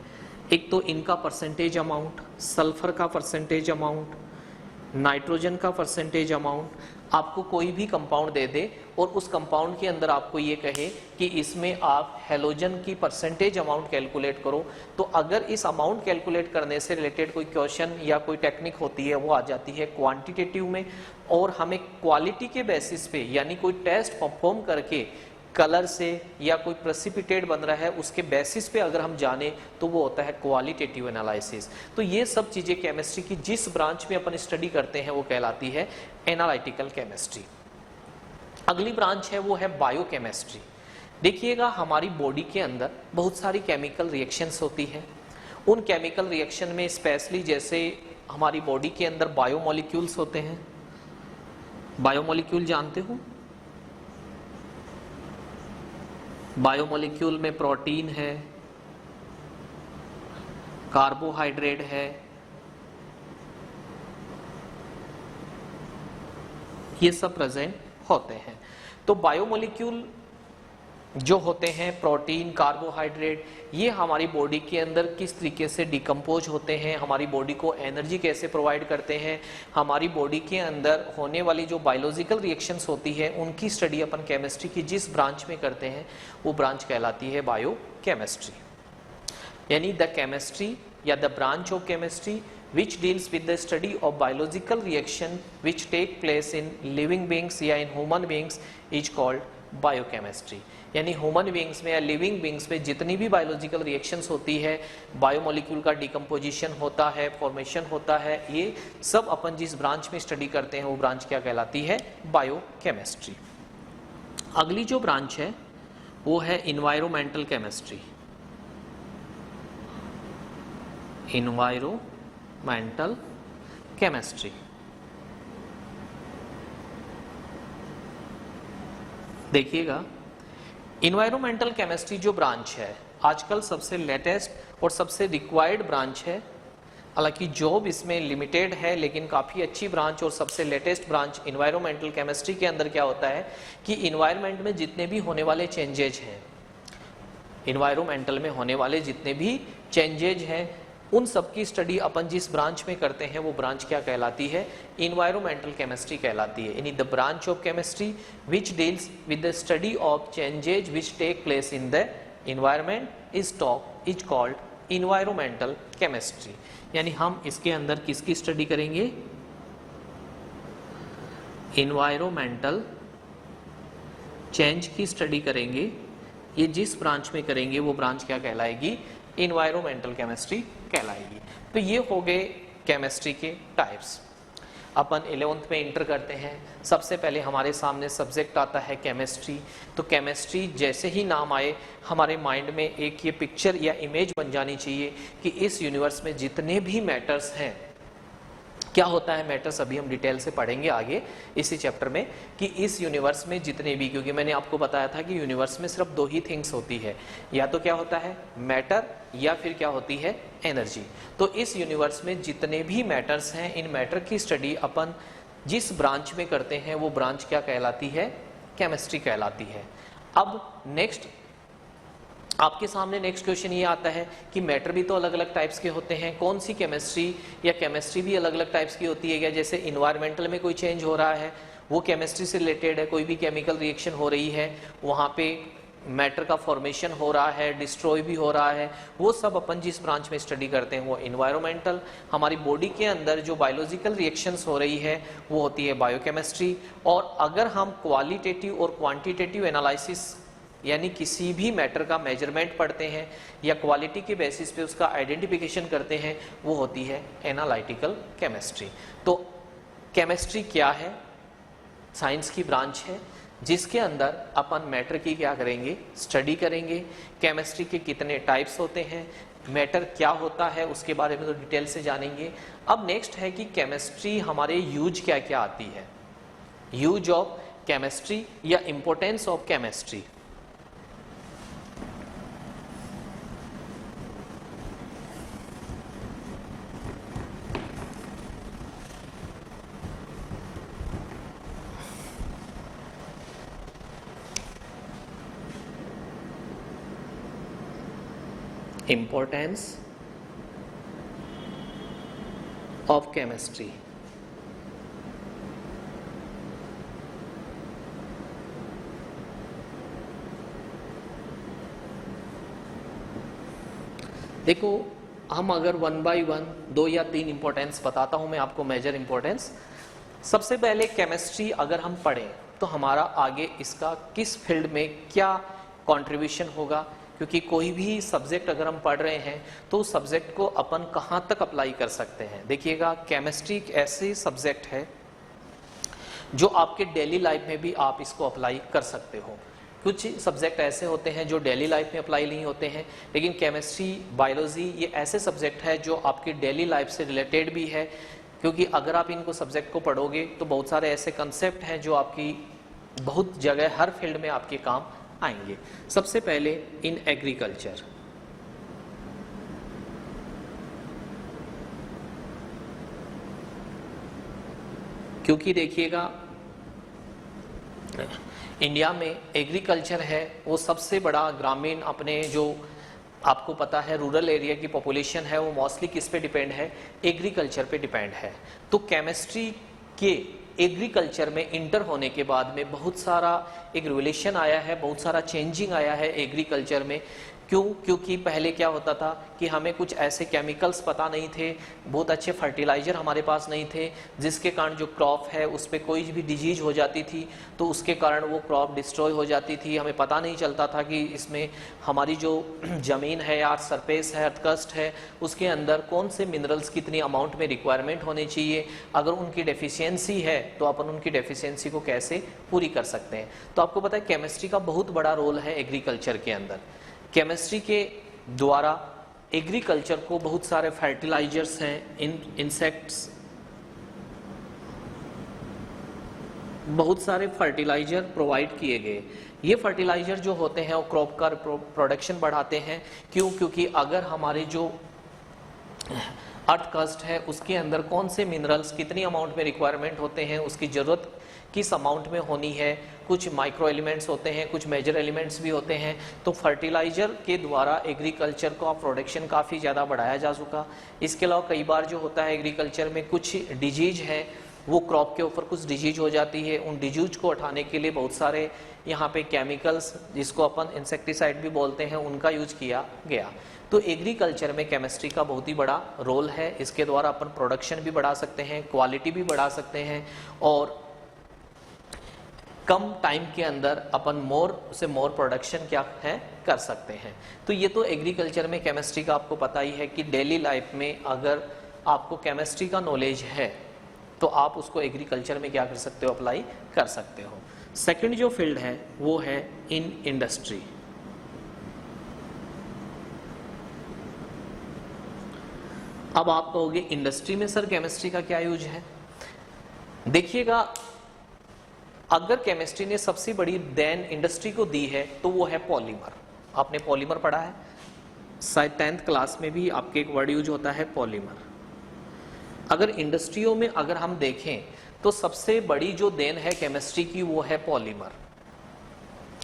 एक तो इनका परसेंटेज अमाउंट, सल्फर का परसेंटेज अमाउंट, नाइट्रोजन का परसेंटेज अमाउंट। आपको कोई भी कंपाउंड दे दे और उस कंपाउंड के अंदर आपको ये कहे कि इसमें आप हेलोजन की परसेंटेज अमाउंट कैलकुलेट करो, तो अगर इस अमाउंट कैलकुलेट करने से रिलेटेड कोई क्वेश्चन या कोई टेक्निक होती है वो आ जाती है क्वांटिटेटिव में। और हमें क्वालिटी के बेसिस पे, यानी कोई टेस्ट परफॉर्म करके कलर से या कोई प्रेसिपिटेट बन रहा है उसके बेसिस पे अगर हम जाने तो वो होता है क्वालिटेटिव एनालिसिस। तो ये सब चीजें केमिस्ट्री की जिस ब्रांच में अपन स्टडी करते हैं वो कहलाती है एनालिटिकल केमिस्ट्री। अगली ब्रांच है वो है बायोकेमिस्ट्री। देखिएगा हमारी बॉडी के अंदर बहुत सारी केमिकल रिएक्शंस होती है। उन केमिकल रिएक्शन में स्पेशली जैसे हमारी बॉडी के अंदर बायोमोलिक्यूल्स होते हैं। बायोमोलिक्यूल जानते हो? बायोमोलिक्यूल में प्रोटीन है, कार्बोहाइड्रेट है, ये सब प्रेजेंट होते हैं। तो बायोमोलिक्यूल जो होते हैं, प्रोटीन, कार्बोहाइड्रेट, ये हमारी बॉडी के अंदर किस तरीके से डिकम्पोज होते हैं, हमारी बॉडी को एनर्जी कैसे प्रोवाइड करते हैं, हमारी बॉडी के अंदर होने वाली जो बायोलॉजिकल रिएक्शंस होती है उनकी स्टडी अपन केमिस्ट्री की जिस ब्रांच में करते हैं वो ब्रांच कहलाती है बायोकेमिस्ट्री। यानी द केमिस्ट्री या the branch of chemistry which deals with the study of biological reaction which take place in living beings या in human beings is called biochemistry. यानी ह्यूमन बींग्स में या लिविंग बींग्स में जितनी भी biological reactions होती है, बायोमोलिक्यूल का डिकम्पोजिशन होता है, फॉर्मेशन होता है, ये सब अपन जिस ब्रांच में स्टडी करते हैं वो ब्रांच क्या कहलाती है? बायोकेमिस्ट्री। अगली जो ब्रांच है वो है इन्वायरमेंटल केमिस्ट्री। इन्वायरमेंटल केमिस्ट्री, देखिएगा इन्वायरमेंटल केमिस्ट्री जो ब्रांच है आजकल सबसे लेटेस्ट और सबसे रिक्वायर्ड ब्रांच है। हालांकि जॉब इसमें लिमिटेड है, लेकिन काफ़ी अच्छी ब्रांच और सबसे लेटेस्ट ब्रांच इन्वायरमेंटल केमिस्ट्री के अंदर क्या होता है कि इन्वायरमेंट में जितने भी होने वाले चेंजेज हैं, इन्वायरमेंटल में होने वाले जितने भी चेंजेज हैं, उन सब की स्टडी अपन जिस ब्रांच में करते हैं वो ब्रांच क्या कहलाती है? इन्वायरमेंटल केमिस्ट्री कहलाती है। यानी the branch of chemistry which deals with the study of changes which take place in the environment is called environmental chemistry. यानी हम इसके अंदर किसकी स्टडी करेंगे? इन्वायरमेंटल चेंज की स्टडी करेंगे। ये जिस ब्रांच में करेंगे वो ब्रांच क्या कहलाएगी? इन्वायरमेंटल केमिस्ट्री कहलाएगी। तो ये हो गए केमिस्ट्री के टाइप्स। अपन 11th में इंटर करते हैं, सबसे पहले हमारे सामने सब्जेक्ट आता है केमिस्ट्री। तो केमिस्ट्री जैसे ही नाम आए हमारे माइंड में एक ये पिक्चर या इमेज बन जानी चाहिए कि इस यूनिवर्स में जितने भी मैटर्स हैं, क्या होता है मैटर्स, अभी हम डिटेल से पढ़ेंगे आगे इसी चैप्टर में कि इस यूनिवर्स में जितने भी, क्योंकि मैंने आपको बताया था कि यूनिवर्स में सिर्फ दो ही थिंग्स होती है, या तो क्या होता है मैटर या फिर क्या होती है एनर्जी। तो इस यूनिवर्स में जितने भी मैटर्स हैं, इन मैटर की स्टडी अपन जिस ब्रांच में करते हैं वो ब्रांच क्या कहलाती है? केमिस्ट्री कहलाती है। अब नेक्स्ट आपके सामने नेक्स्ट क्वेश्चन ये आता है कि मैटर भी तो अलग अलग टाइप्स के होते हैं, कौन सी केमिस्ट्री या केमिस्ट्री भी अलग अलग टाइप्स की होती है क्या? जैसे इन्वायरमेंटल में कोई चेंज हो रहा है वो केमिस्ट्री से रिलेटेड है, कोई भी केमिकल रिएक्शन हो रही है वहाँ पे मैटर का फॉर्मेशन हो रहा है, डिस्ट्रॉय भी हो रहा है, वो सब अपन जिस ब्रांच में स्टडी करते हैं वो इन्वायरमेंटल। हमारी बॉडी के अंदर जो बायोलॉजिकल रिएक्शंस हो रही है वो होती है बायोकेमिस्ट्री। और अगर हम क्वालिटेटिव और क्वांटिटेटिव एनालिसिस यानी किसी भी मैटर का मेजरमेंट पढ़ते हैं या क्वालिटी के बेसिस पे उसका आइडेंटिफिकेशन करते हैं वो होती है एनालिटिकल केमिस्ट्री। तो केमिस्ट्री क्या है? साइंस की ब्रांच है जिसके अंदर अपन मैटर की क्या करेंगे? स्टडी करेंगे। केमिस्ट्री के कितने टाइप्स होते हैं, मैटर क्या होता है उसके बारे में तो डिटेल से जानेंगे। अब नेक्स्ट है कि केमिस्ट्री हमारे यूज क्या क्या आती है, यूज ऑफ केमिस्ट्री या importance of chemistry. Importance of chemistry। देखो हम अगर 1 by 1 2 या 3 इंपॉर्टेंस बताता हूं मैं आपको, मेजर इंपॉर्टेंस। सबसे पहले केमिस्ट्री अगर हम पढ़ें तो हमारा आगे इसका किस फील्ड में क्या कंट्रीब्यूशन होगा, क्योंकि कोई भी सब्जेक्ट अगर हम पढ़ रहे हैं तो उस सब्जेक्ट को अपन कहाँ तक अप्लाई कर सकते हैं। देखिएगा केमिस्ट्री एक ऐसी सब्जेक्ट है जो आपके डेली लाइफ में भी आप इसको अप्लाई कर सकते हो। कुछ सब्जेक्ट ऐसे होते हैं जो डेली लाइफ में अप्लाई नहीं होते हैं, लेकिन केमिस्ट्री, बायोलॉजी ये ऐसे सब्जेक्ट है जो आपकी डेली लाइफ से रिलेटेड भी है, क्योंकि अगर आप इनको सब्जेक्ट को पढ़ोगे तो बहुत सारे ऐसे कंसेप्ट हैं जो आपकी बहुत जगह हर फील्ड में आपके काम आएंगे। सबसे पहले इन एग्रीकल्चर, क्योंकि देखिएगा इंडिया में एग्रीकल्चर है वो सबसे बड़ा ग्रामीण, अपने जो आपको पता है रूरल एरिया की पॉपुलेशन है वो मोस्टली किस पे डिपेंड है? एग्रीकल्चर पे डिपेंड है। तो केमिस्ट्री के एग्रीकल्चर में इंटर होने के बाद में बहुत सारा एक रिवोल्यूशन आया है, बहुत सारा चेंजिंग आया है एग्रीकल्चर में। क्यों? क्योंकि पहले क्या होता था कि हमें कुछ ऐसे केमिकल्स पता नहीं थे, बहुत अच्छे फर्टिलाइजर हमारे पास नहीं थे, जिसके कारण जो क्रॉप है उस पर कोई भी डिजीज हो जाती थी तो उसके कारण वो क्रॉप डिस्ट्रॉय हो जाती थी। हमें पता नहीं चलता था कि इसमें हमारी जो ज़मीन है या सरफेस है, अर्थकस्ट है, उसके अंदर कौन से मिनरल्स कितनी अमाउंट में रिक्वायरमेंट होनी चाहिए, अगर उनकी डेफिशिएंसी है तो अपन उनकी डेफिशिएंसी को कैसे पूरी कर सकते हैं। तो आपको पता है केमिस्ट्री का बहुत बड़ा रोल है एग्रीकल्चर के अंदर। केमिस्ट्री के द्वारा एग्रीकल्चर को बहुत सारे फर्टिलाइजर्स हैं, इंसेक्ट्स, बहुत सारे फर्टिलाइजर प्रोवाइड किए गए। ये फर्टिलाइजर जो होते हैं वो क्रॉप का प्रोडक्शन बढ़ाते हैं। क्यों? क्योंकि अगर हमारे जो अर्थ कस्ट है उसके अंदर कौन से मिनरल्स कितनी अमाउंट में रिक्वायरमेंट होते हैं, उसकी ज़रूरत किस अमाउंट में होनी है, कुछ माइक्रो एलिमेंट्स होते हैं, कुछ मेजर एलिमेंट्स भी होते हैं। तो फर्टिलाइजर के द्वारा एग्रीकल्चर का प्रोडक्शन काफ़ी ज़्यादा बढ़ाया जा चुका। इसके अलावा कई बार जो होता है एग्रीकल्चर में कुछ डिजीज है, वो क्रॉप के ऊपर कुछ डिजीज हो जाती है, उन डिजीज को हटाने के लिए बहुत सारे यहाँ पे केमिकल्स, जिसको अपन इंसेक्टिसाइड भी बोलते हैं, उनका यूज किया गया। तो एग्रीकल्चर में केमिस्ट्री का बहुत ही बड़ा रोल है। इसके द्वारा अपन प्रोडक्शन भी बढ़ा सकते हैं, क्वालिटी भी बढ़ा सकते हैं और कम टाइम के अंदर अपन मोर से मोर प्रोडक्शन क्या है कर सकते हैं। तो ये तो एग्रीकल्चर में केमिस्ट्री का आपको पता ही है कि डेली लाइफ में अगर आपको केमिस्ट्री का नॉलेज है तो आप उसको एग्रीकल्चर में क्या कर सकते हो, अप्लाई कर सकते हो। सेकंड जो फील्ड है वो है इन इंडस्ट्री। अब आप कहोगे इंडस्ट्री में सर केमिस्ट्री का क्या यूज है? देखिएगा, अगर केमिस्ट्री ने सबसे बड़ी देन इंडस्ट्री को दी है तो वो है पॉलीमर। आपने पॉलीमर पढ़ा है शायद 10th क्लास में भी, आपके एक वर्ड यूज होता है पॉलीमर। अगर इंडस्ट्रियों में अगर हम देखें तो सबसे बड़ी जो देन है केमिस्ट्री की वो है पॉलीमर।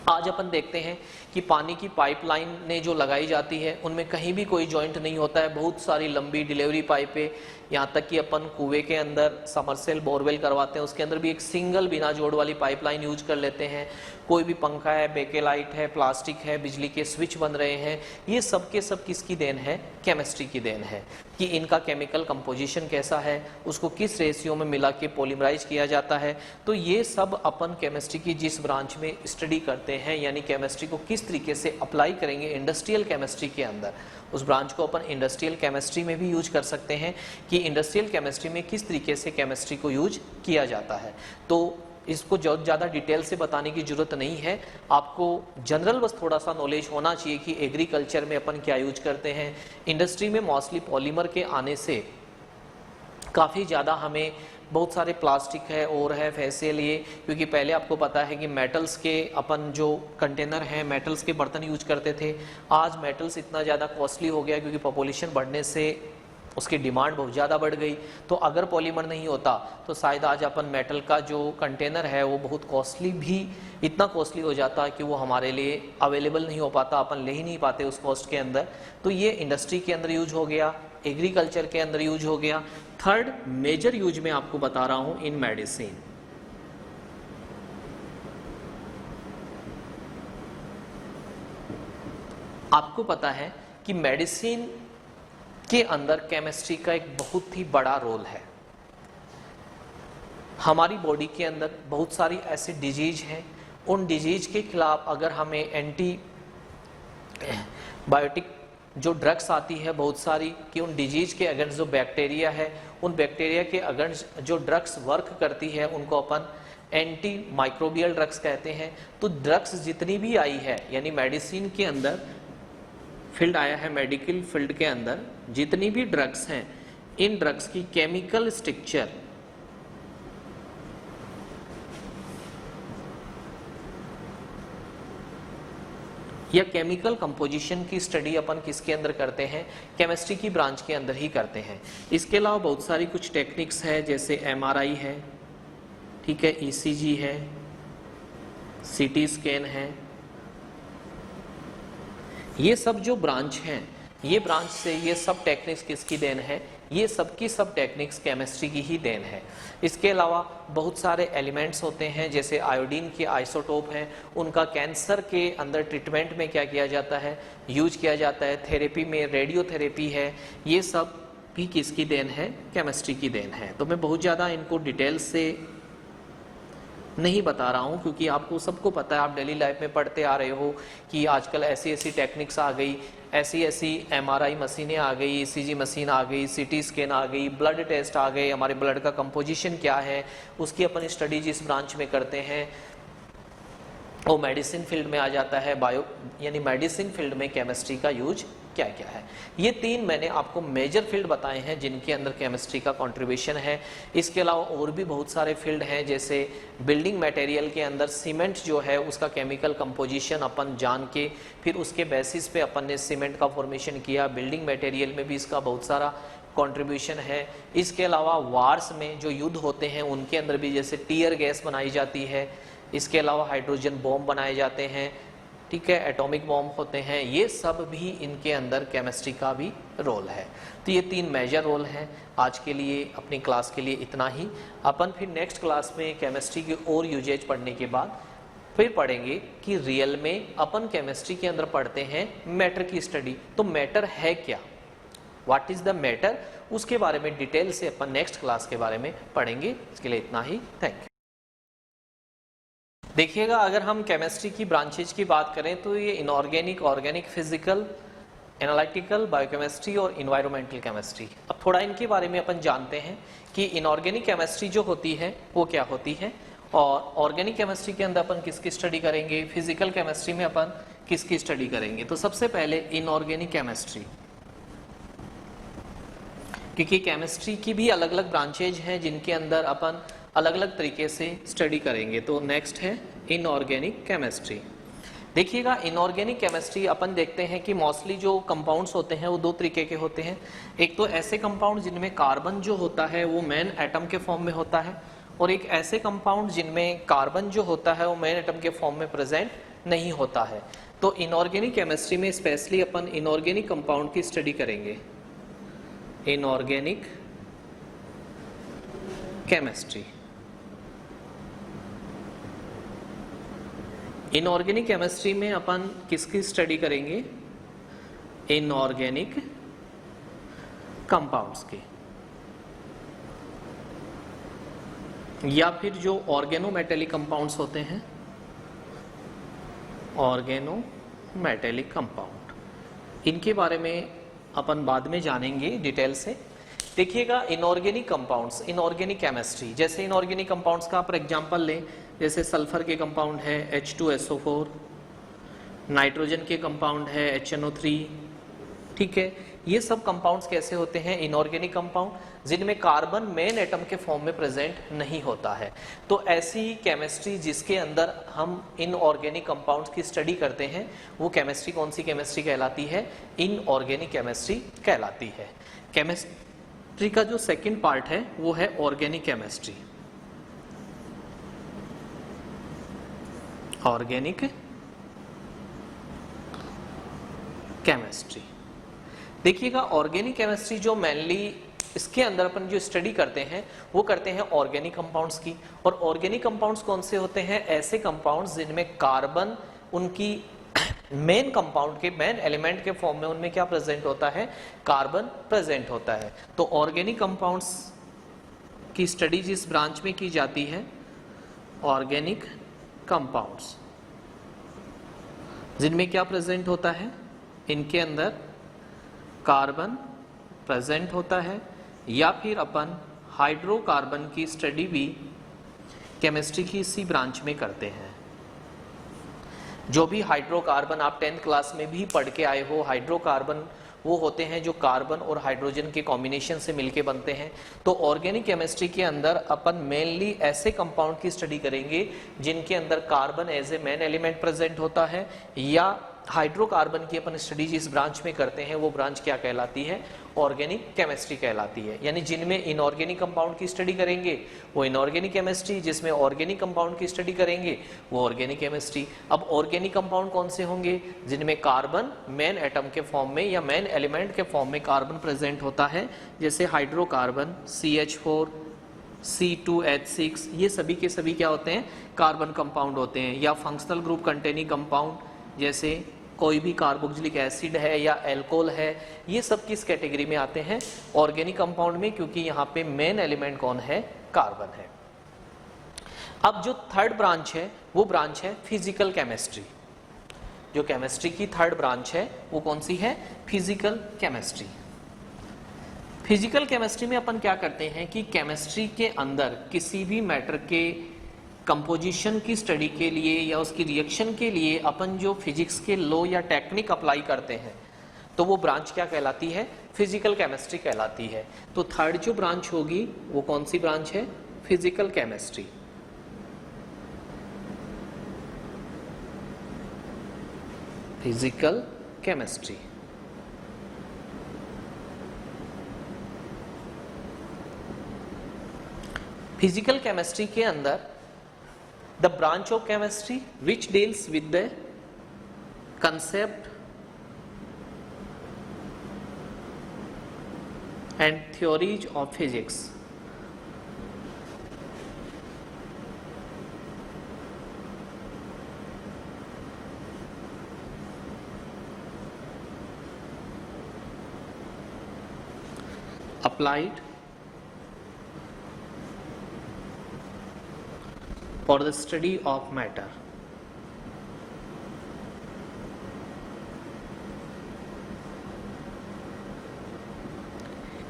आज अपन देखते हैं कि पानी की पाइपलाइन ने जो लगाई जाती है उनमें कहीं भी कोई जॉइंट नहीं होता है, बहुत सारी लंबी डिलीवरी पाइपें, यहाँ तक कि अपन कुएं के अंदर समरसेल बोरवेल करवाते हैं, उसके अंदर भी एक सिंगल बिना जोड़ वाली पाइपलाइन यूज कर लेते हैं। कोई भी पंखा है, बेकेलाइट है, प्लास्टिक है, बिजली के स्विच बन रहे हैं, ये सब के सब किसकी देन है? केमिस्ट्री की देन है कि इनका केमिकल कंपोजिशन कैसा है, उसको किस रेशियो में मिला के पॉलीमराइज किया जाता है। तो ये सब अपन केमिस्ट्री की जिस ब्रांच में स्टडी करते हैं, यानी केमिस्ट्री को किस तरीके से अप्लाई करेंगे इंडस्ट्रियल केमिस्ट्री के अंदर, उस ब्रांच को अपन इंडस्ट्रियल केमिस्ट्री में भी यूज कर सकते हैं कि इंडस्ट्रियल केमिस्ट्री में किस तरीके से केमिस्ट्री को यूज किया जाता है। तो इसको ज़्यादा डिटेल से बताने की जरूरत नहीं है, आपको जनरल बस थोड़ा सा नॉलेज होना चाहिए कि एग्रीकल्चर में अपन क्या यूज करते हैं। इंडस्ट्री में मोस्टली पॉलीमर के आने से काफ़ी ज़्यादा हमें बहुत सारे प्लास्टिक है और है वैसे लिए, क्योंकि पहले आपको पता है कि मेटल्स के अपन जो कंटेनर हैं, मेटल्स के बर्तन यूज करते थे। आज मेटल्स इतना ज़्यादा कॉस्टली हो गया क्योंकि पॉपुलेशन बढ़ने से उसकी डिमांड बहुत ज़्यादा बढ़ गई। तो अगर पॉलीमर नहीं होता तो शायद आज अपन मेटल का जो कंटेनर है वो बहुत कॉस्टली भी, इतना कॉस्टली हो जाता कि वो हमारे लिए अवेलेबल नहीं हो पाता, अपन ले ही नहीं पाते उस कॉस्ट के अंदर। तो ये इंडस्ट्री के अंदर यूज हो गया, एग्रीकल्चर के अंदर यूज हो गया। थर्ड मेजर यूज में आपको बता रहा हूं इन मेडिसिन। आपको पता है कि मेडिसिन के अंदर केमिस्ट्री का एक बहुत ही बड़ा रोल है। हमारी बॉडी के अंदर बहुत सारी ऐसी डिजीज हैं, उन डिजीज के खिलाफ अगर हमें एंटी बायोटिक जो ड्रग्स आती है बहुत सारी, कि उन डिजीज के अगेंस्ट जो बैक्टीरिया है, उन बैक्टीरिया के अगेंस्ट जो ड्रग्स वर्क करती है उनको अपन एंटी माइक्रोबियल ड्रग्स कहते हैं। तो ड्रग्स जितनी भी आई है, यानी मेडिसिन के अंदर फील्ड आया है, मेडिकल फील्ड के अंदर जितनी भी ड्रग्स हैं, इन ड्रग्स की केमिकल स्ट्रक्चर या केमिकल कंपोजिशन की स्टडी अपन किसके अंदर करते हैं? केमिस्ट्री की ब्रांच के अंदर ही करते हैं। इसके अलावा बहुत सारी कुछ टेक्निक्स है, जैसे MRI है, ठीक है, ECG है, CT स्कैन है। ये सब जो ब्रांच हैं, ये ब्रांच से ये सब टेक्निक्स किसकी देन है? ये सब की सब टेक्निक्स केमिस्ट्री की ही देन है। इसके अलावा बहुत सारे एलिमेंट्स होते हैं, जैसे आयोडीन के आइसोटोप हैं, उनका कैंसर के अंदर ट्रीटमेंट में क्या किया जाता है, यूज किया जाता है, थेरेपी में रेडियोथेरेपी है, ये सब भी किसकी देन है, केमिस्ट्री की देन है। तो मैं बहुत ज़्यादा इनको डिटेल से नहीं बता रहा हूँ, क्योंकि आपको सबको पता है, आप डेली लाइफ में पढ़ते आ रहे हो कि आजकल ऐसी ऐसी टेक्निक्स आ गई, ऐसी ऐसी MRI मशीनें आ गई, ECG मशीन आ गई, CT स्कैन आ गई, ब्लड टेस्ट आ गए, हमारे ब्लड का कंपोजिशन क्या है उसकी अपन स्टडी जिस ब्रांच में करते हैं वो मेडिसिन फील्ड में आ जाता है। बायो यानी मेडिसिन फील्ड में केमिस्ट्री का यूज क्या क्या है। ये 3 मैंने आपको मेजर फील्ड बताए हैं जिनके अंदर केमिस्ट्री का कंट्रीब्यूशन है। इसके अलावा और भी बहुत सारे फील्ड हैं, जैसे बिल्डिंग मटेरियल के अंदर सीमेंट जो है उसका केमिकल कंपोजिशन अपन जान के फिर उसके बेसिस पे अपन ने सीमेंट का फॉर्मेशन किया। बिल्डिंग मटेरियल में भी इसका बहुत सारा कंट्रीब्यूशन है। इसके अलावा वार्स में जो युद्ध होते हैं उनके अंदर भी जैसे टीयर गैस बनाई जाती है, इसके अलावा हाइड्रोजन बॉम्ब बनाए जाते हैं, ठीक है, एटॉमिक बॉम्ब होते हैं, ये सब भी इनके अंदर केमिस्ट्री का भी रोल है। तो ये 3 मेजर रोल हैं। आज के लिए अपनी क्लास के लिए इतना ही। अपन फिर नेक्स्ट क्लास में केमिस्ट्री की और यूजेज पढ़ने के बाद फिर पढ़ेंगे कि रियल में अपन केमिस्ट्री के अंदर पढ़ते हैं मैटर की स्टडी। तो मैटर है क्या, व्हाट इज द मैटर, उसके बारे में डिटेल से अपन नेक्स्ट क्लास के बारे में पढ़ेंगे। इसके लिए इतना ही, थैंक यू। देखिएगा, अगर हम केमिस्ट्री की ब्रांचेज की बात करें तो ये inorganic, organic, physical, analytical, biochemistry और इन्वायरमेंटल केमिस्ट्री। अब थोड़ा इनके बारे में अपन जानते हैं कि इनऑर्गेनिक केमिस्ट्री जो होती है वो क्या होती है, और ऑर्गेनिक केमिस्ट्री के अंदर अपन किसकी स्टडी करेंगे, फिजिकल केमिस्ट्री में अपन किसकी स्टडी करेंगे। तो सबसे पहले इनऑर्गेनिक केमिस्ट्री, क्योंकि केमिस्ट्री की भी अलग अलग ब्रांचेज हैं जिनके अंदर अपन अलग अलग तरीके से स्टडी करेंगे। तो नेक्स्ट है इनऑर्गेनिक केमिस्ट्री। देखिएगा, इनऑर्गेनिक केमिस्ट्री अपन देखते हैं कि मोस्टली जो कंपाउंड्स होते हैं वो 2 तरीके के होते हैं। एक तो ऐसे कंपाउंड जिनमें कार्बन जो होता है वो मेन एटम के फॉर्म में होता है, और एक ऐसे कंपाउंड जिनमें कार्बन जो होता है वो मेन एटम के फॉर्म में प्रेजेंट नहीं होता है। तो इनऑर्गेनिक केमिस्ट्री में स्पेशली अपन इनऑर्गेनिक कंपाउंड की स्टडी करेंगे, इनऑर्गेनिक केमिस्ट्री। इनऑर्गेनिक केमिस्ट्री में अपन किसकी स्टडी करेंगे, इनऑर्गेनिक कंपाउंड्स की, या फिर जो ऑर्गेनोमेटेलिक कंपाउंड्स होते हैं, ऑर्गेनोमेटेलिक कंपाउंड, इनके बारे में अपन बाद में जानेंगे डिटेल से। देखिएगा, इनऑर्गेनिक कंपाउंड्स, इनऑर्गेनिक केमिस्ट्री, जैसे इनऑर्गेनिक कंपाउंड्स का आप एग्जांपल लें, जैसे सल्फर के कंपाउंड है H2SO4, नाइट्रोजन के कंपाउंड है HNO3, ठीक है। ये सब कंपाउंड्स कैसे होते हैं, इनऑर्गेनिक कंपाउंड, जिनमें कार्बन मेन एटम के फॉर्म में प्रेजेंट नहीं होता है। तो ऐसी केमिस्ट्री जिसके अंदर हम इनऑर्गेनिक कंपाउंड्स की स्टडी करते हैं वो केमिस्ट्री कौन सी केमिस्ट्री कहलाती है, इनऑर्गेनिक केमिस्ट्री कहलाती है। केमिस्ट्री का जो सेकंड पार्ट है वो है ऑर्गेनिक केमिस्ट्री, ऑर्गेनिक केमिस्ट्री। देखिएगा, ऑर्गेनिक केमिस्ट्री जो मेनली इसके अंदर अपन जो स्टडी करते हैं वो करते हैं ऑर्गेनिक कंपाउंड्स की। और ऑर्गेनिक कंपाउंड्स कौन से होते हैं, ऐसे कंपाउंड्स जिनमें कार्बन उनकी मेन कंपाउंड के मेन एलिमेंट के फॉर्म में उनमें क्या प्रेजेंट होता है, कार्बन प्रेजेंट होता है। तो ऑर्गेनिक कंपाउंड्स की स्टडी जिस ब्रांच में की जाती है, ऑर्गेनिक कंपाउंड्स, जिनमें क्या प्रेजेंट होता है, इनके अंदर कार्बन प्रेजेंट होता है, या फिर अपन हाइड्रोकार्बन की स्टडी भी केमिस्ट्री की इसी ब्रांच में करते हैं। जो भी हाइड्रोकार्बन आप 10th क्लास में भी पढ़ के आए हो, हाइड्रोकार्बन वो होते हैं जो कार्बन और हाइड्रोजन के कॉम्बिनेशन से मिलके बनते हैं। तो ऑर्गेनिक केमिस्ट्री के अंदर अपन मेनली ऐसे कंपाउंड की स्टडी करेंगे जिनके अंदर carbon as a main element present होता है, या हाइड्रोकार्बन की अपन स्टडी जिस ब्रांच में करते हैं वो ब्रांच क्या कहलाती है? ऑर्गेनिक केमिस्ट्री कहलाती है। यानी जिनमें इनऑर्गेनिक कंपाउंड की स्टडी करेंगे वो इनऑर्गेनिक केमिस्ट्री, जिसमें ऑर्गेनिक कंपाउंड की स्टडी करेंगे वो ऑर्गेनिक केमिस्ट्री। अब ऑर्गेनिक कंपाउंड कौन से होंगे? जिनमें कार्बन मेन एटम के फॉर्म में या मेन एलिमेंट के फॉर्म में कार्बन प्रेजेंट होता है, जैसे हाइड्रोकार्बन, CH4, C2H6, ये सभी के सभी क्या होते हैं? कार्बन कंपाउंड होते हैं। या फंक्शनल ग्रुप कंटेनिंग कंपाउंड, जैसे कोई भी कार्बोक्सिलिक एसिड है या एल्कोहल है, ये सब किस कैटेगरी में आते हैं? ऑर्गेनिक कंपाउंड में, क्योंकि यहाँ पे मेन एलिमेंट कौन है? कार्बन है। अब जो थर्ड ब्रांच है वो ब्रांच है फिजिकल केमिस्ट्री। जो केमिस्ट्री की थर्ड ब्रांच है वो कौन सी है? Physical chemistry. फिजिकल केमिस्ट्री में अपन क्या करते हैं कि केमिस्ट्री के अंदर किसी भी मैटर के कंपोजिशन की स्टडी के लिए या उसकी रिएक्शन के लिए अपन जो फिजिक्स के लॉ या टेक्निक अप्लाई करते हैं तो वो ब्रांच क्या कहलाती है? फिजिकल केमिस्ट्री कहलाती है। तो थर्ड जो ब्रांच होगी वो कौन सी ब्रांच है? Physical chemistry. Physical chemistry. Physical chemistry के अंदर the branch of chemistry which deals with the concept and theories of physics. Applied for the study of matter.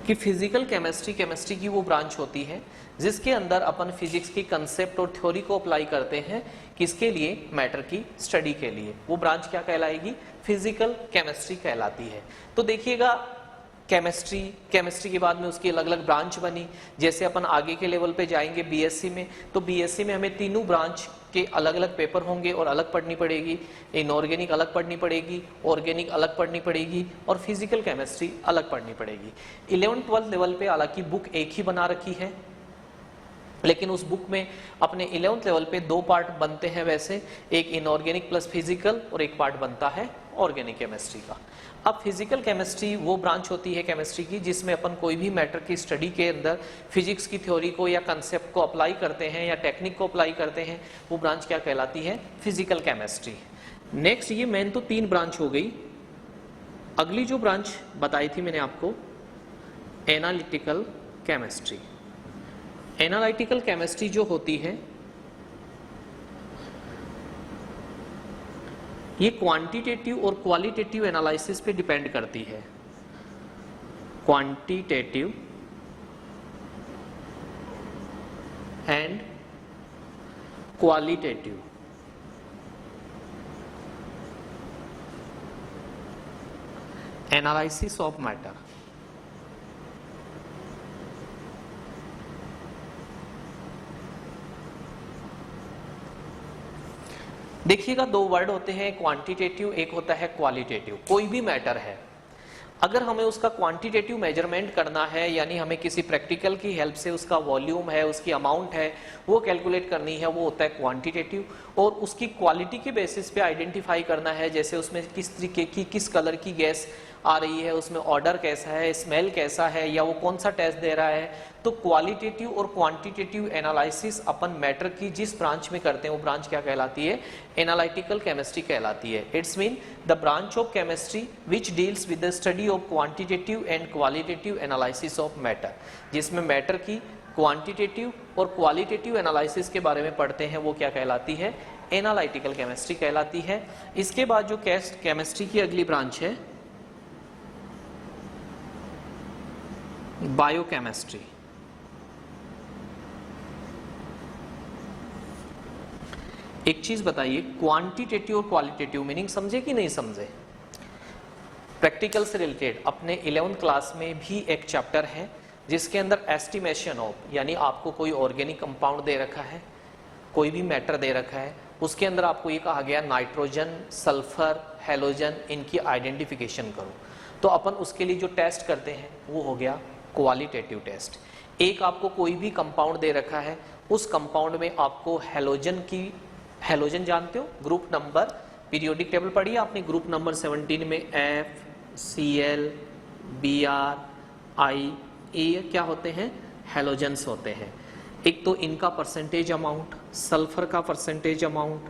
कि फिजिकल केमिस्ट्री की वो ब्रांच होती है जिसके अंदर अपन फिजिक्स की कंसेप्ट और थ्योरी को अप्लाई करते हैं, किसके लिए? मैटर की स्टडी के लिए। वो ब्रांच क्या कहलाएगी? फिजिकल केमिस्ट्री कहलाती है। तो देखिएगा केमिस्ट्री के बाद में उसकी अलग अलग ब्रांच बनी। जैसे अपन आगे के लेवल पे जाएंगे बीएससी में, तो बीएससी में हमें तीनों ब्रांच के अलग अलग पेपर होंगे और अलग पढ़नी पड़ेगी। इनऑर्गेनिक अलग पढ़नी पड़ेगी, ऑर्गेनिक अलग पढ़नी पड़ेगी और फिजिकल केमिस्ट्री अलग पढ़नी पड़ेगी। 11th-12th लेवल पे हालांकि बुक एक ही बना रखी है, लेकिन उस बुक में अपने 11th लेवल पे 2 पार्ट बनते हैं वैसे, एक इनऑर्गेनिक प्लस फिजिकल और एक पार्ट बनता है ऑर्गेनिक केमिस्ट्री का। अब फिजिकल केमिस्ट्री वो ब्रांच होती है केमिस्ट्री की जिसमें अपन कोई भी मैटर की स्टडी के अंदर फिजिक्स की थ्योरी को या कंसेप्ट को अप्लाई करते हैं या टेक्निक को अप्लाई करते हैं। वो ब्रांच क्या कहलाती है? Physical chemistry. नेक्स्ट, ये मेन तो 3 ब्रांच हो गई। अगली जो ब्रांच बताई थी मैंने आपको, एनालिटिकल केमिस्ट्री। एनालिटिकल केमिस्ट्री जो होती है ये क्वांटिटेटिव और क्वालिटेटिव एनालिसिस पे डिपेंड करती है। Quantitative and qualitative analysis of matter. देखिएगा 2 वर्ड होते हैं, क्वांटिटेटिव, एक होता है क्वालिटेटिव। कोई भी मैटर है, अगर हमें उसका क्वांटिटेटिव मेजरमेंट करना है, यानी हमें किसी प्रैक्टिकल की हेल्प से उसका वॉल्यूम है, उसकी अमाउंट है, वो कैलकुलेट करनी है, वो होता है क्वांटिटेटिव। और उसकी क्वालिटी के बेसिस पे आइडेंटिफाई करना है, जैसे उसमें किस तरीके की, किस कलर की गैस आ रही है, उसमें ऑर्डर कैसा है, स्मेल कैसा है, या वो कौन सा टेस्ट दे रहा है। तो क्वालिटेटिव और क्वांटिटेटिव एनालिसिस अपन मैटर की जिस ब्रांच में करते हैं वो ब्रांच क्या कहलाती है? एनालिटिकल केमिस्ट्री कहलाती है। It's mean the branch of chemistry which deals with the study of quantitative and qualitative analysis of matter, जिसमें मैटर की क्वांटिटेटिव और क्वालिटेटिव एनालिसिस के बारे में पढ़ते हैं, वो क्या कहलाती है? एनालिटिकल केमिस्ट्री कहलाती है। इसके बाद जो केमिस्ट्री की अगली ब्रांच है बायोकेमिस्ट्री। एक चीज बताइए, क्वांटिटेटिव और क्वालिटेटिव मीनिंग समझे कि नहीं समझे? प्रैक्टिकल से रिलेटेड अपने 11th क्लास में भी एक चैप्टर है जिसके अंदर एस्टिमेशन ऑफ, यानी आपको कोई ऑर्गेनिक कंपाउंड दे रखा है, कोई भी मैटर दे रखा है, उसके अंदर आपको ये कहा गया नाइट्रोजन, सल्फर, हैलोजन, इनकी आइडेंटिफिकेशन करो। तो अपन उसके लिए जो टेस्ट करते हैं वो हो गया क्वालिटेटिव टेस्ट। एक आपको कोई भी कंपाउंड दे रखा है, उस कंपाउंड में आपको हैलोजन जानते हो, ग्रुप नंबर, पीरियोडिक टेबल पढ़ी है आपने, ग्रुप नंबर 17 में FCl, Br, I, ये क्या होते हैं, हैलोजेंस होते हैं। एक तो इनका परसेंटेज अमाउंट, सल्फर का परसेंटेज अमाउंट,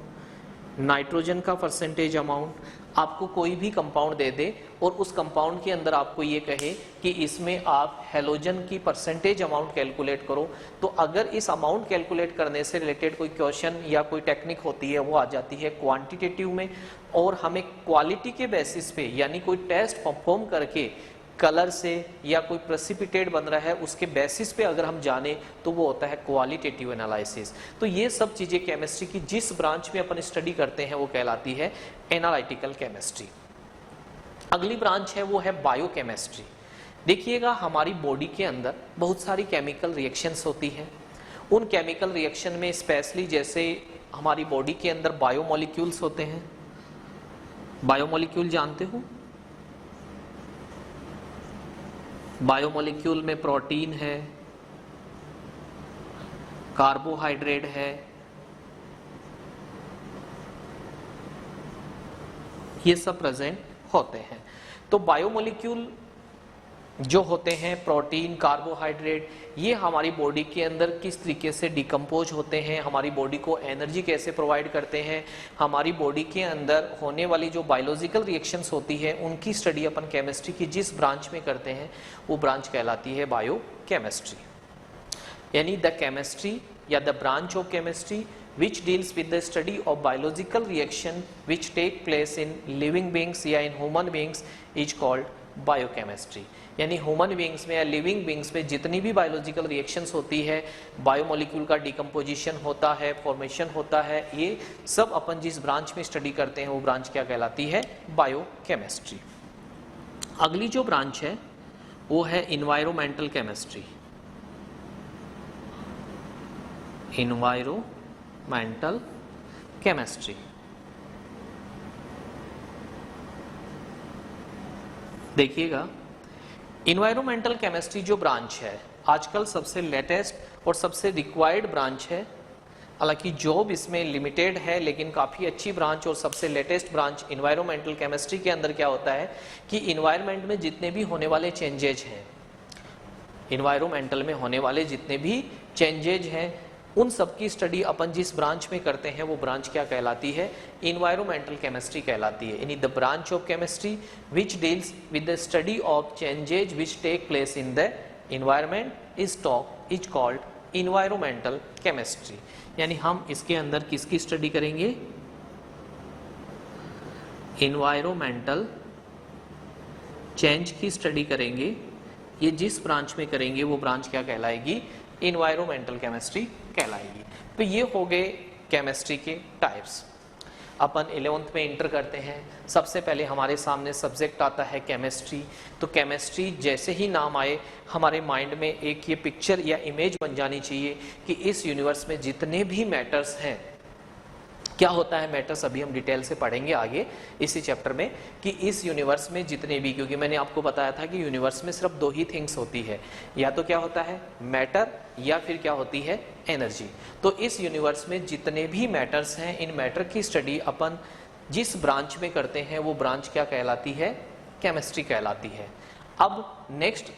नाइट्रोजन का परसेंटेज अमाउंट, आपको कोई भी कंपाउंड दे दे और उस कंपाउंड के अंदर आपको ये कहे कि इसमें आप हैलोजन की परसेंटेज अमाउंट कैलकुलेट करो, तो अगर इस अमाउंट कैलकुलेट करने से रिलेटेड कोई क्वेश्चन या कोई टेक्निक होती है वो आ जाती है क्वांटिटेटिव में, और हमें क्वालिटी के बेसिस पे यानी कोई टेस्ट परफॉर्म करके कलर से या कोई प्रेसिपिटेट बन रहा है उसके बेसिस पे अगर हम जाने तो वो होता है क्वालिटेटिव एनालिसिस। तो ये सब चीजें केमिस्ट्री की जिस ब्रांच में अपन स्टडी करते हैं वो कहलाती है एनालिटिकल केमिस्ट्री। अगली ब्रांच है वो है बायोकेमिस्ट्री। देखिएगा हमारी बॉडी के अंदर बहुत सारी केमिकल रिएक्शंस होती हैं, उन केमिकल रिएक्शन में स्पेशली जैसे हमारी बॉडी के अंदर बायोमोलिक्यूल्स होते हैं। बायोमोलिक्यूल जानते हो, बायोमोलिक्यूल में प्रोटीन है, कार्बोहाइड्रेट है, ये सब प्रेजेंट होते हैं। तो बायोमोलिक्यूल जो होते हैं, प्रोटीन, कार्बोहाइड्रेट, ये हमारी बॉडी के अंदर किस तरीके से डिकम्पोज होते हैं, हमारी बॉडी को एनर्जी कैसे प्रोवाइड करते हैं, हमारी बॉडी के अंदर होने वाली जो बायोलॉजिकल रिएक्शंस होती है उनकी स्टडी अपन केमिस्ट्री की जिस ब्रांच में करते हैं वो ब्रांच कहलाती है बायोकेमिस्ट्री। यानी द केमिस्ट्री या the branch of chemistry which deals with the study of biological reaction which take place in living beings या in human beings is called biochemistry। यानी ह्यूमन बींग्स में या लिविंग बींग्स में जितनी भी biological reactions होती है, बायोमोलिक्यूल का डिकम्पोजिशन होता है, फॉर्मेशन होता है, ये सब अपन जिस ब्रांच में स्टडी करते हैं वो ब्रांच क्या कहलाती है, बायोकेमिस्ट्री। अगली जो ब्रांच है वो है इन्वायरमेंटल केमिस्ट्री। इन्वायरमेंटल केमिस्ट्री देखिएगा, इन्वायरमेंटल केमिस्ट्री जो ब्रांच है आजकल सबसे लेटेस्ट और सबसे रिक्वायर्ड ब्रांच है। हालांकि जॉब इसमें लिमिटेड है लेकिन काफ़ी अच्छी ब्रांच और सबसे लेटेस्ट ब्रांच इन्वायरमेंटल केमिस्ट्री के अंदर क्या होता है कि इन्वायरमेंट में जितने भी होने वाले चेंजेज हैं, इन्वायरमेंटल में होने वाले जितने भी चेंजेज हैं उन सब की स्टडी अपन जिस ब्रांच में करते हैं वो ब्रांच क्या कहलाती है, इन्वायरमेंटल केमिस्ट्री कहलाती है। यानी the branch of chemistry which deals with the study of changes which take place in the environment is called environmental chemistry. यानी हम इसके अंदर किसकी स्टडी करेंगे, इन्वायरमेंटल चेंज की स्टडी करेंगे। ये जिस ब्रांच में करेंगे वो ब्रांच क्या कहलाएगी, इन्वायरमेंटल केमिस्ट्री कहलाएगी। तो ये हो गए केमिस्ट्री के टाइप्स। अपन 11th में इंटर करते हैं, सबसे पहले हमारे सामने सब्जेक्ट आता है केमिस्ट्री। तो केमिस्ट्री जैसे ही नाम आए हमारे माइंड में एक ये पिक्चर या इमेज बन जानी चाहिए कि इस यूनिवर्स में जितने भी मैटर्स हैं, क्या होता है मैटर्स अभी हम डिटेल से पढ़ेंगे आगे इसी चैप्टर में, कि इस यूनिवर्स में जितने भी, क्योंकि मैंने आपको बताया था कि यूनिवर्स में सिर्फ दो ही थिंग्स होती है, या तो क्या होता है मैटर या फिर क्या होती है एनर्जी। तो इस यूनिवर्स में जितने भी मैटर्स हैं, इन मैटर की स्टडी अपन जिस ब्रांच में करते हैं वो ब्रांच क्या कहलाती है, केमिस्ट्री कहलाती है। अब नेक्स्ट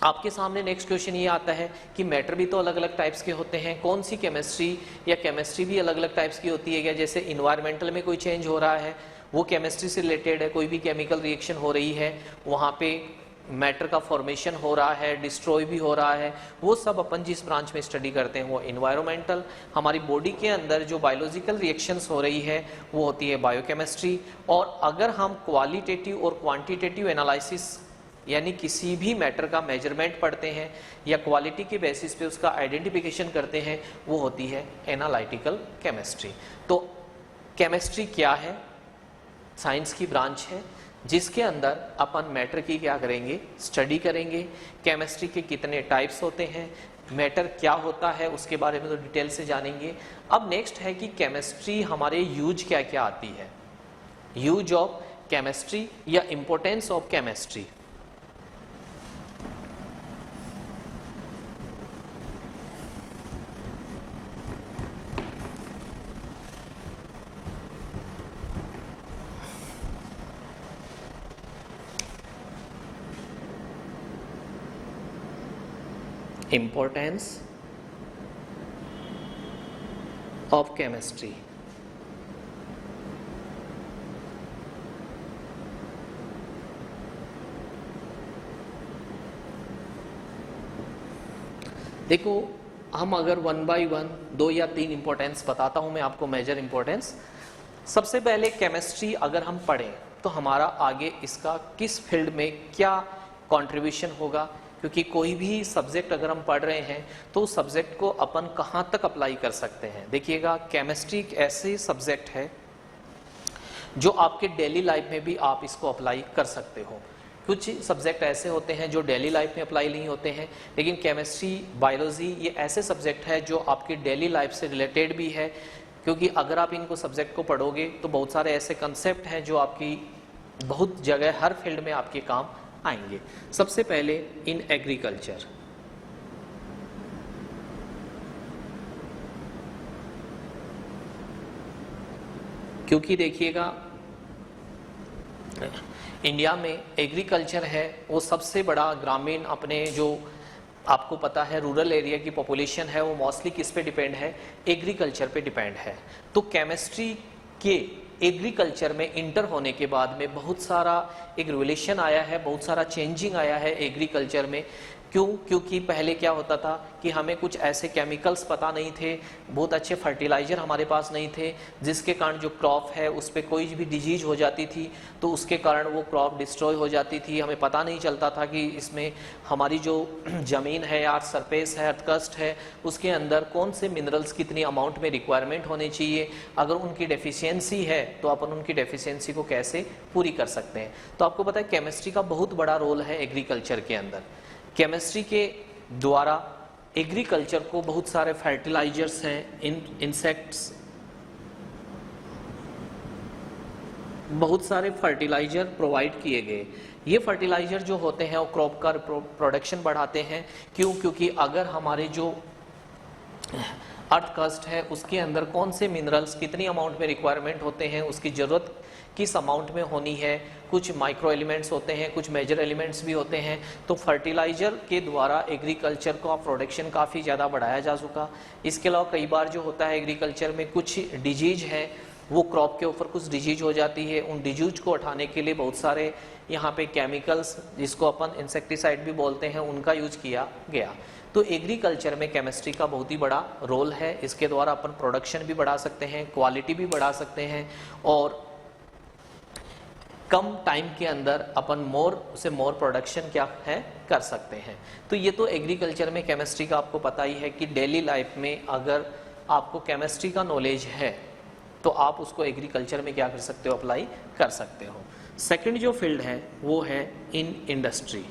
आपके सामने नेक्स्ट क्वेश्चन ये आता है कि मैटर भी तो अलग अलग टाइप्स के होते हैं, कौन सी केमिस्ट्री या केमिस्ट्री भी अलग अलग टाइप्स की होती है क्या? जैसे इन्वायरमेंटल में कोई चेंज हो रहा है वो केमिस्ट्री से रिलेटेड है, कोई भी केमिकल रिएक्शन हो रही है वहाँ पे मैटर का फॉर्मेशन हो रहा है, डिस्ट्रॉय भी हो रहा है, वो सब अपन जिस ब्रांच में स्टडी करते हैं वो इन्वायरमेंटल। हमारी बॉडी के अंदर जो बायोलॉजिकल रिएक्शंस हो रही है वो होती है बायोकेमिस्ट्री। और अगर हम क्वालिटेटिव और क्वांटिटेटिव एनालिसिस यानी किसी भी मैटर का मेजरमेंट पढ़ते हैं या क्वालिटी के बेसिस पे उसका आइडेंटिफिकेशन करते हैं वो होती है एनालिटिकल केमिस्ट्री। तो केमिस्ट्री क्या है, साइंस की ब्रांच है जिसके अंदर अपन मैटर की क्या करेंगे, स्टडी करेंगे। केमिस्ट्री के कितने टाइप्स होते हैं, मैटर क्या होता है उसके बारे में तो डिटेल से जानेंगे। अब नेक्स्ट है कि केमिस्ट्री हमारे यूज क्या क्या आती है, यूज ऑफ केमिस्ट्री या importance of chemistry. Importance of chemistry। देखो हम अगर वन बाय वन 2 या 3 इंपॉर्टेंस बताता हूं मैं आपको, मेजर इंपॉर्टेंस। सबसे पहले केमिस्ट्री अगर हम पढ़ें तो हमारा आगे इसका किस फील्ड में क्या कंट्रीब्यूशन होगा, क्योंकि कोई भी सब्जेक्ट अगर हम पढ़ रहे हैं तो उस सब्जेक्ट को अपन कहाँ तक अप्लाई कर सकते हैं। देखिएगा केमिस्ट्री एक ऐसी सब्जेक्ट है जो आपके डेली लाइफ में भी आप इसको अप्लाई कर सकते हो। कुछ सब्जेक्ट ऐसे होते हैं जो डेली लाइफ में अप्लाई नहीं होते हैं, लेकिन केमिस्ट्री, बायोलॉजी ये ऐसे सब्जेक्ट है जो आपकी डेली लाइफ से रिलेटेड भी है, क्योंकि अगर आप इनको सब्जेक्ट को पढ़ोगे तो बहुत सारे ऐसे कंसेप्ट हैं जो आपकी बहुत जगह हर फील्ड में आपके काम आएंगे। सबसे पहले इन एग्रीकल्चर, क्योंकि देखिएगा इंडिया में एग्रीकल्चर है वो सबसे बड़ा ग्रामीण, अपने जो आपको पता है रूरल एरिया की पॉपुलेशन है वो मोस्टली किस पे डिपेंड है, एग्रीकल्चर पे डिपेंड है। तो केमिस्ट्री के एग्रीकल्चर में इंटर होने के बाद में बहुत सारा एक रिवोल्यूशन आया है, बहुत सारा चेंजिंग आया है एग्रीकल्चर में। क्यों? क्योंकि पहले क्या होता था कि हमें कुछ ऐसे केमिकल्स पता नहीं थे, बहुत अच्छे फर्टिलाइजर हमारे पास नहीं थे, जिसके कारण जो क्रॉप है उस पर कोई भी डिजीज हो जाती थी तो उसके कारण वो क्रॉप डिस्ट्रॉय हो जाती थी। हमें पता नहीं चलता था कि इसमें हमारी जो ज़मीन है या सरफेस है, अर्थकस्ट है, उसके अंदर कौन से मिनरल्स कितनी अमाउंट में रिक्वायरमेंट होनी चाहिए, अगर उनकी डेफिशिएंसी है तो अपन उनकी डेफिशिएंसी को कैसे पूरी कर सकते हैं। तो आपको पता है केमिस्ट्री का बहुत बड़ा रोल है एग्रीकल्चर के अंदर। केमिस्ट्री के द्वारा एग्रीकल्चर को बहुत सारे फर्टिलाइजर्स हैं, इंसेक्ट्स, बहुत सारे फर्टिलाइजर प्रोवाइड किए गए। ये फर्टिलाइजर जो होते हैं वो क्रॉप का प्रोडक्शन बढ़ाते हैं। क्यों? क्योंकि अगर हमारे जो अर्थकस्ट है उसके अंदर कौन से मिनरल्स कितनी अमाउंट में रिक्वायरमेंट होते हैं, उसकी ज़रूरत किस अमाउंट में होनी है, कुछ माइक्रो एलिमेंट्स होते हैं, कुछ मेजर एलिमेंट्स भी होते हैं। तो फर्टिलाइजर के द्वारा एग्रीकल्चर का प्रोडक्शन काफ़ी ज़्यादा बढ़ाया जा चुका। इसके अलावा कई बार जो होता है एग्रीकल्चर में कुछ डिजीज है, वो क्रॉप के ऊपर कुछ डिजीज हो जाती है, उन डिजीज को हटाने के लिए बहुत सारे यहाँ पे केमिकल्स, जिसको अपन इंसेक्टिसाइड भी बोलते हैं, उनका यूज किया गया। तो एग्रीकल्चर में केमिस्ट्री का बहुत ही बड़ा रोल है। इसके द्वारा अपन प्रोडक्शन भी बढ़ा सकते हैं, क्वालिटी भी बढ़ा सकते हैं और कम टाइम के अंदर अपन मोर से मोर प्रोडक्शन क्या है कर सकते हैं। तो ये तो एग्रीकल्चर में केमिस्ट्री का आपको पता ही है कि डेली लाइफ में अगर आपको केमिस्ट्री का नॉलेज है तो आप उसको एग्रीकल्चर में क्या कर सकते हो, अप्लाई कर सकते हो। सेकंड जो फील्ड है वो है इन इंडस्ट्री।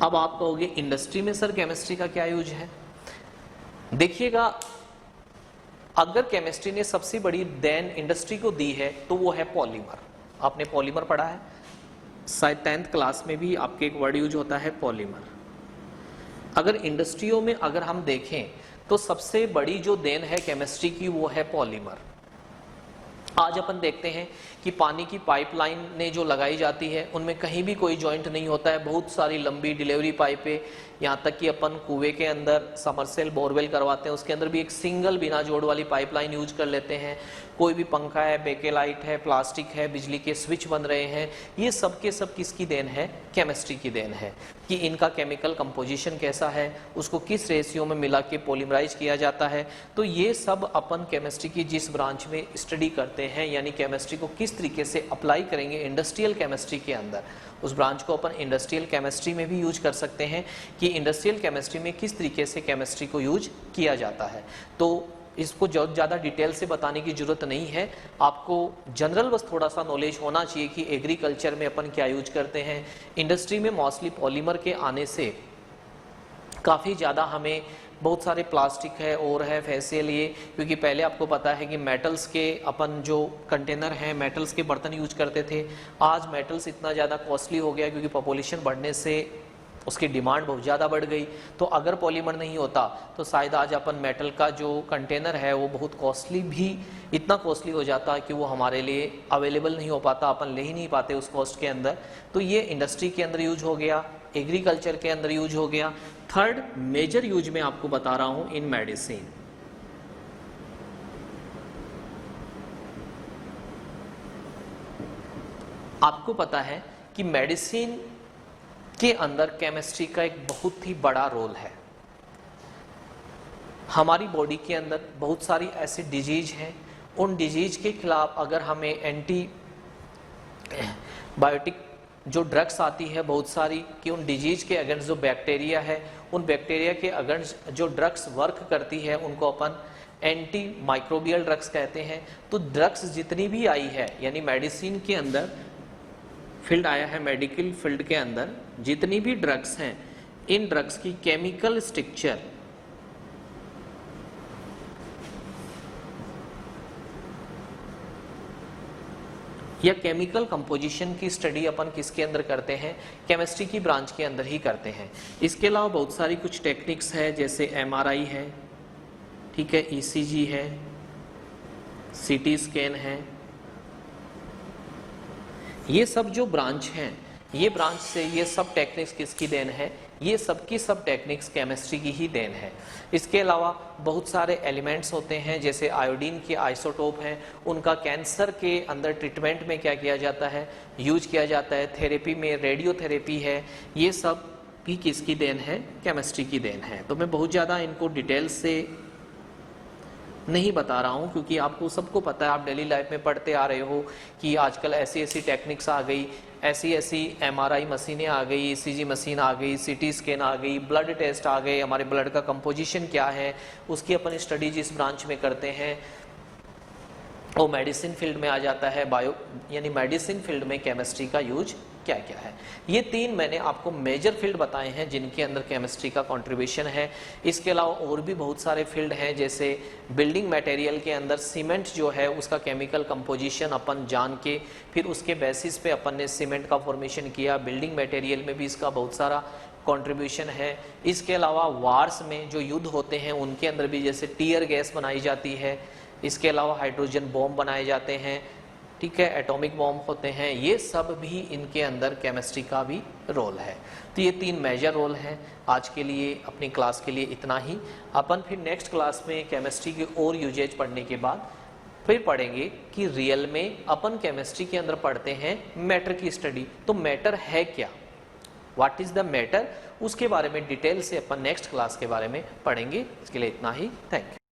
अब आप कहोगे इंडस्ट्री में सर केमिस्ट्री का क्या यूज है। देखिएगा अगर केमिस्ट्री ने सबसे बड़ी देन इंडस्ट्री को दी है तो वो है पॉलीमर। आपने पॉलीमर पढ़ा है शायद 10th क्लास में भी, आपके एक वर्ड यूज होता है पॉलीमर। अगर इंडस्ट्रियों में अगर हम देखें तो सबसे बड़ी जो देन है केमिस्ट्री की वो है पॉलीमर। आज अपन देखते हैं कि पानी की पाइपलाइन ने जो लगाई जाती है उनमें कहीं भी कोई जॉइंट नहीं होता है, बहुत सारी लंबी डिलीवरी पाइपें, यहाँ तक कि अपन कुएं के अंदर समरसेल बोरवेल करवाते हैं उसके अंदर भी एक सिंगल बिना जोड़ वाली पाइपलाइन यूज कर लेते हैं। कोई भी पंखा है, बेकेलाइट है, प्लास्टिक है, बिजली के स्विच बन रहे हैं, ये सब के सब किसकी देन है, केमिस्ट्री की देन है कि इनका केमिकल कंपोजिशन कैसा है, उसको किस रेशियो में मिला के पॉलीमराइज किया जाता है। तो ये सब अपन केमिस्ट्री की जिस ब्रांच में स्टडी करते हैं, यानी केमिस्ट्री को किस तरीके से अप्लाई करेंगे इंडस्ट्रियल केमिस्ट्री के अंदर, उस ब्रांच को अपन इंडस्ट्रियल केमिस्ट्री में भी यूज कर सकते हैं कि इंडस्ट्रियल केमिस्ट्री में किस तरीके से केमिस्ट्री को यूज किया जाता है। तो इसको ज़्यादा डिटेल से बताने की जरूरत नहीं है, आपको जनरल बस थोड़ा सा नॉलेज होना चाहिए कि एग्रीकल्चर में अपन क्या यूज करते हैं। इंडस्ट्री में मोस्टली पॉलीमर के आने से काफ़ी ज़्यादा हमें बहुत सारे प्लास्टिक है और है वैसे लिए, क्योंकि पहले आपको पता है कि मेटल्स के अपन जो कंटेनर हैं, मेटल्स के बर्तन यूज करते थे। आज मेटल्स इतना ज़्यादा कॉस्टली हो गया क्योंकि पॉपुलेशन बढ़ने से उसकी डिमांड बहुत ज़्यादा बढ़ गई। तो अगर पॉलीमर नहीं होता तो शायद आज अपन मेटल का जो कंटेनर है वो बहुत कॉस्टली भी, इतना कॉस्टली हो जाता कि वो हमारे लिए अवेलेबल नहीं हो पाता, अपन ले ही नहीं पाते उस कॉस्ट के अंदर। तो ये इंडस्ट्री के अंदर यूज हो गया, एग्रीकल्चर के अंदर यूज हो गया। थर्ड मेजर यूज में आपको बता रहा हूं इन मेडिसिन। आपको पता है कि मेडिसिन के अंदर केमिस्ट्री का एक बहुत ही बड़ा रोल है। हमारी बॉडी के अंदर बहुत सारी ऐसी डिजीज हैं, उन डिजीज के खिलाफ अगर हमें एंटी बायोटिक जो ड्रग्स आती है बहुत सारी, कि उन डिजीज के अगेंस्ट जो बैक्टीरिया है, उन बैक्टीरिया के अगेंस्ट जो ड्रग्स वर्क करती है उनको अपन एंटी माइक्रोबियल ड्रग्स कहते हैं। तो ड्रग्स जितनी भी आई है, यानी मेडिसिन के अंदर फील्ड आया है, मेडिकल फील्ड के अंदर जितनी भी ड्रग्स हैं, इन ड्रग्स की केमिकल स्ट्रक्चर या केमिकल कंपोजिशन की स्टडी अपन किसके अंदर करते हैं, केमिस्ट्री की ब्रांच के अंदर ही करते हैं। इसके अलावा बहुत सारी कुछ टेक्निक्स है, जैसे एमआरआई है, ठीक है, ईसीजी है, सीटी स्कैन है। ये सब जो ब्रांच हैं, ये ब्रांच से ये सब टेक्निक्स किसकी देन है, ये सब की सब टेक्निक्स केमिस्ट्री की ही देन है। इसके अलावा बहुत सारे एलिमेंट्स होते हैं, जैसे आयोडीन के आइसोटोप हैं, उनका कैंसर के अंदर ट्रीटमेंट में क्या किया जाता है, यूज किया जाता है। थेरेपी में रेडियोथेरेपी है, ये सब भी किसकी देन है, केमिस्ट्री की देन है। तो मैं बहुत ज़्यादा इनको डिटेल से नहीं बता रहा हूँ, क्योंकि आपको सबको पता है, आप डेली लाइफ में पढ़ते आ रहे हो कि आजकल ऐसी ऐसी टेक्निक्स आ गई, ऐसी ऐसी एमआरआई मशीनें आ गई, ईसीजी मशीन आ गई, सीटी स्कैन आ गई, ब्लड टेस्ट आ गए, हमारे ब्लड का कंपोजिशन क्या है उसकी अपन स्टडी जिस ब्रांच में करते हैं वो मेडिसिन फील्ड में आ जाता है। बायो यानी मेडिसिन फील्ड में केमिस्ट्री का यूज क्या क्या है। ये तीन मैंने आपको मेजर फील्ड बताए हैं जिनके अंदर केमिस्ट्री का कंट्रीब्यूशन है। इसके अलावा और भी बहुत सारे फील्ड हैं, जैसे बिल्डिंग मटेरियल के अंदर सीमेंट जो है उसका केमिकल कंपोजिशन अपन जान के फिर उसके बेसिस पे अपन ने सीमेंट का फॉर्मेशन किया। बिल्डिंग मटेरियल में भी इसका बहुत सारा कंट्रीब्यूशन है। इसके अलावा वार्स में जो युद्ध होते हैं उनके अंदर भी जैसे टीयर गैस बनाई जाती है, इसके अलावा हाइड्रोजन बॉम्ब बनाए जाते हैं, ठीक है, एटॉमिक बॉम्ब होते हैं, ये सब भी इनके अंदर केमिस्ट्री का भी रोल है। तो ये तीन मेजर रोल हैं। आज के लिए अपनी क्लास के लिए इतना ही। अपन फिर नेक्स्ट क्लास में केमिस्ट्री की और यूजेज पढ़ने के बाद फिर पढ़ेंगे कि रियल में अपन केमिस्ट्री के अंदर पढ़ते हैं मैटर की स्टडी। तो मैटर है क्या, व्हाट इज द मैटर, उसके बारे में डिटेल से अपन नेक्स्ट क्लास के बारे में पढ़ेंगे। इसके लिए इतना ही। Thank you.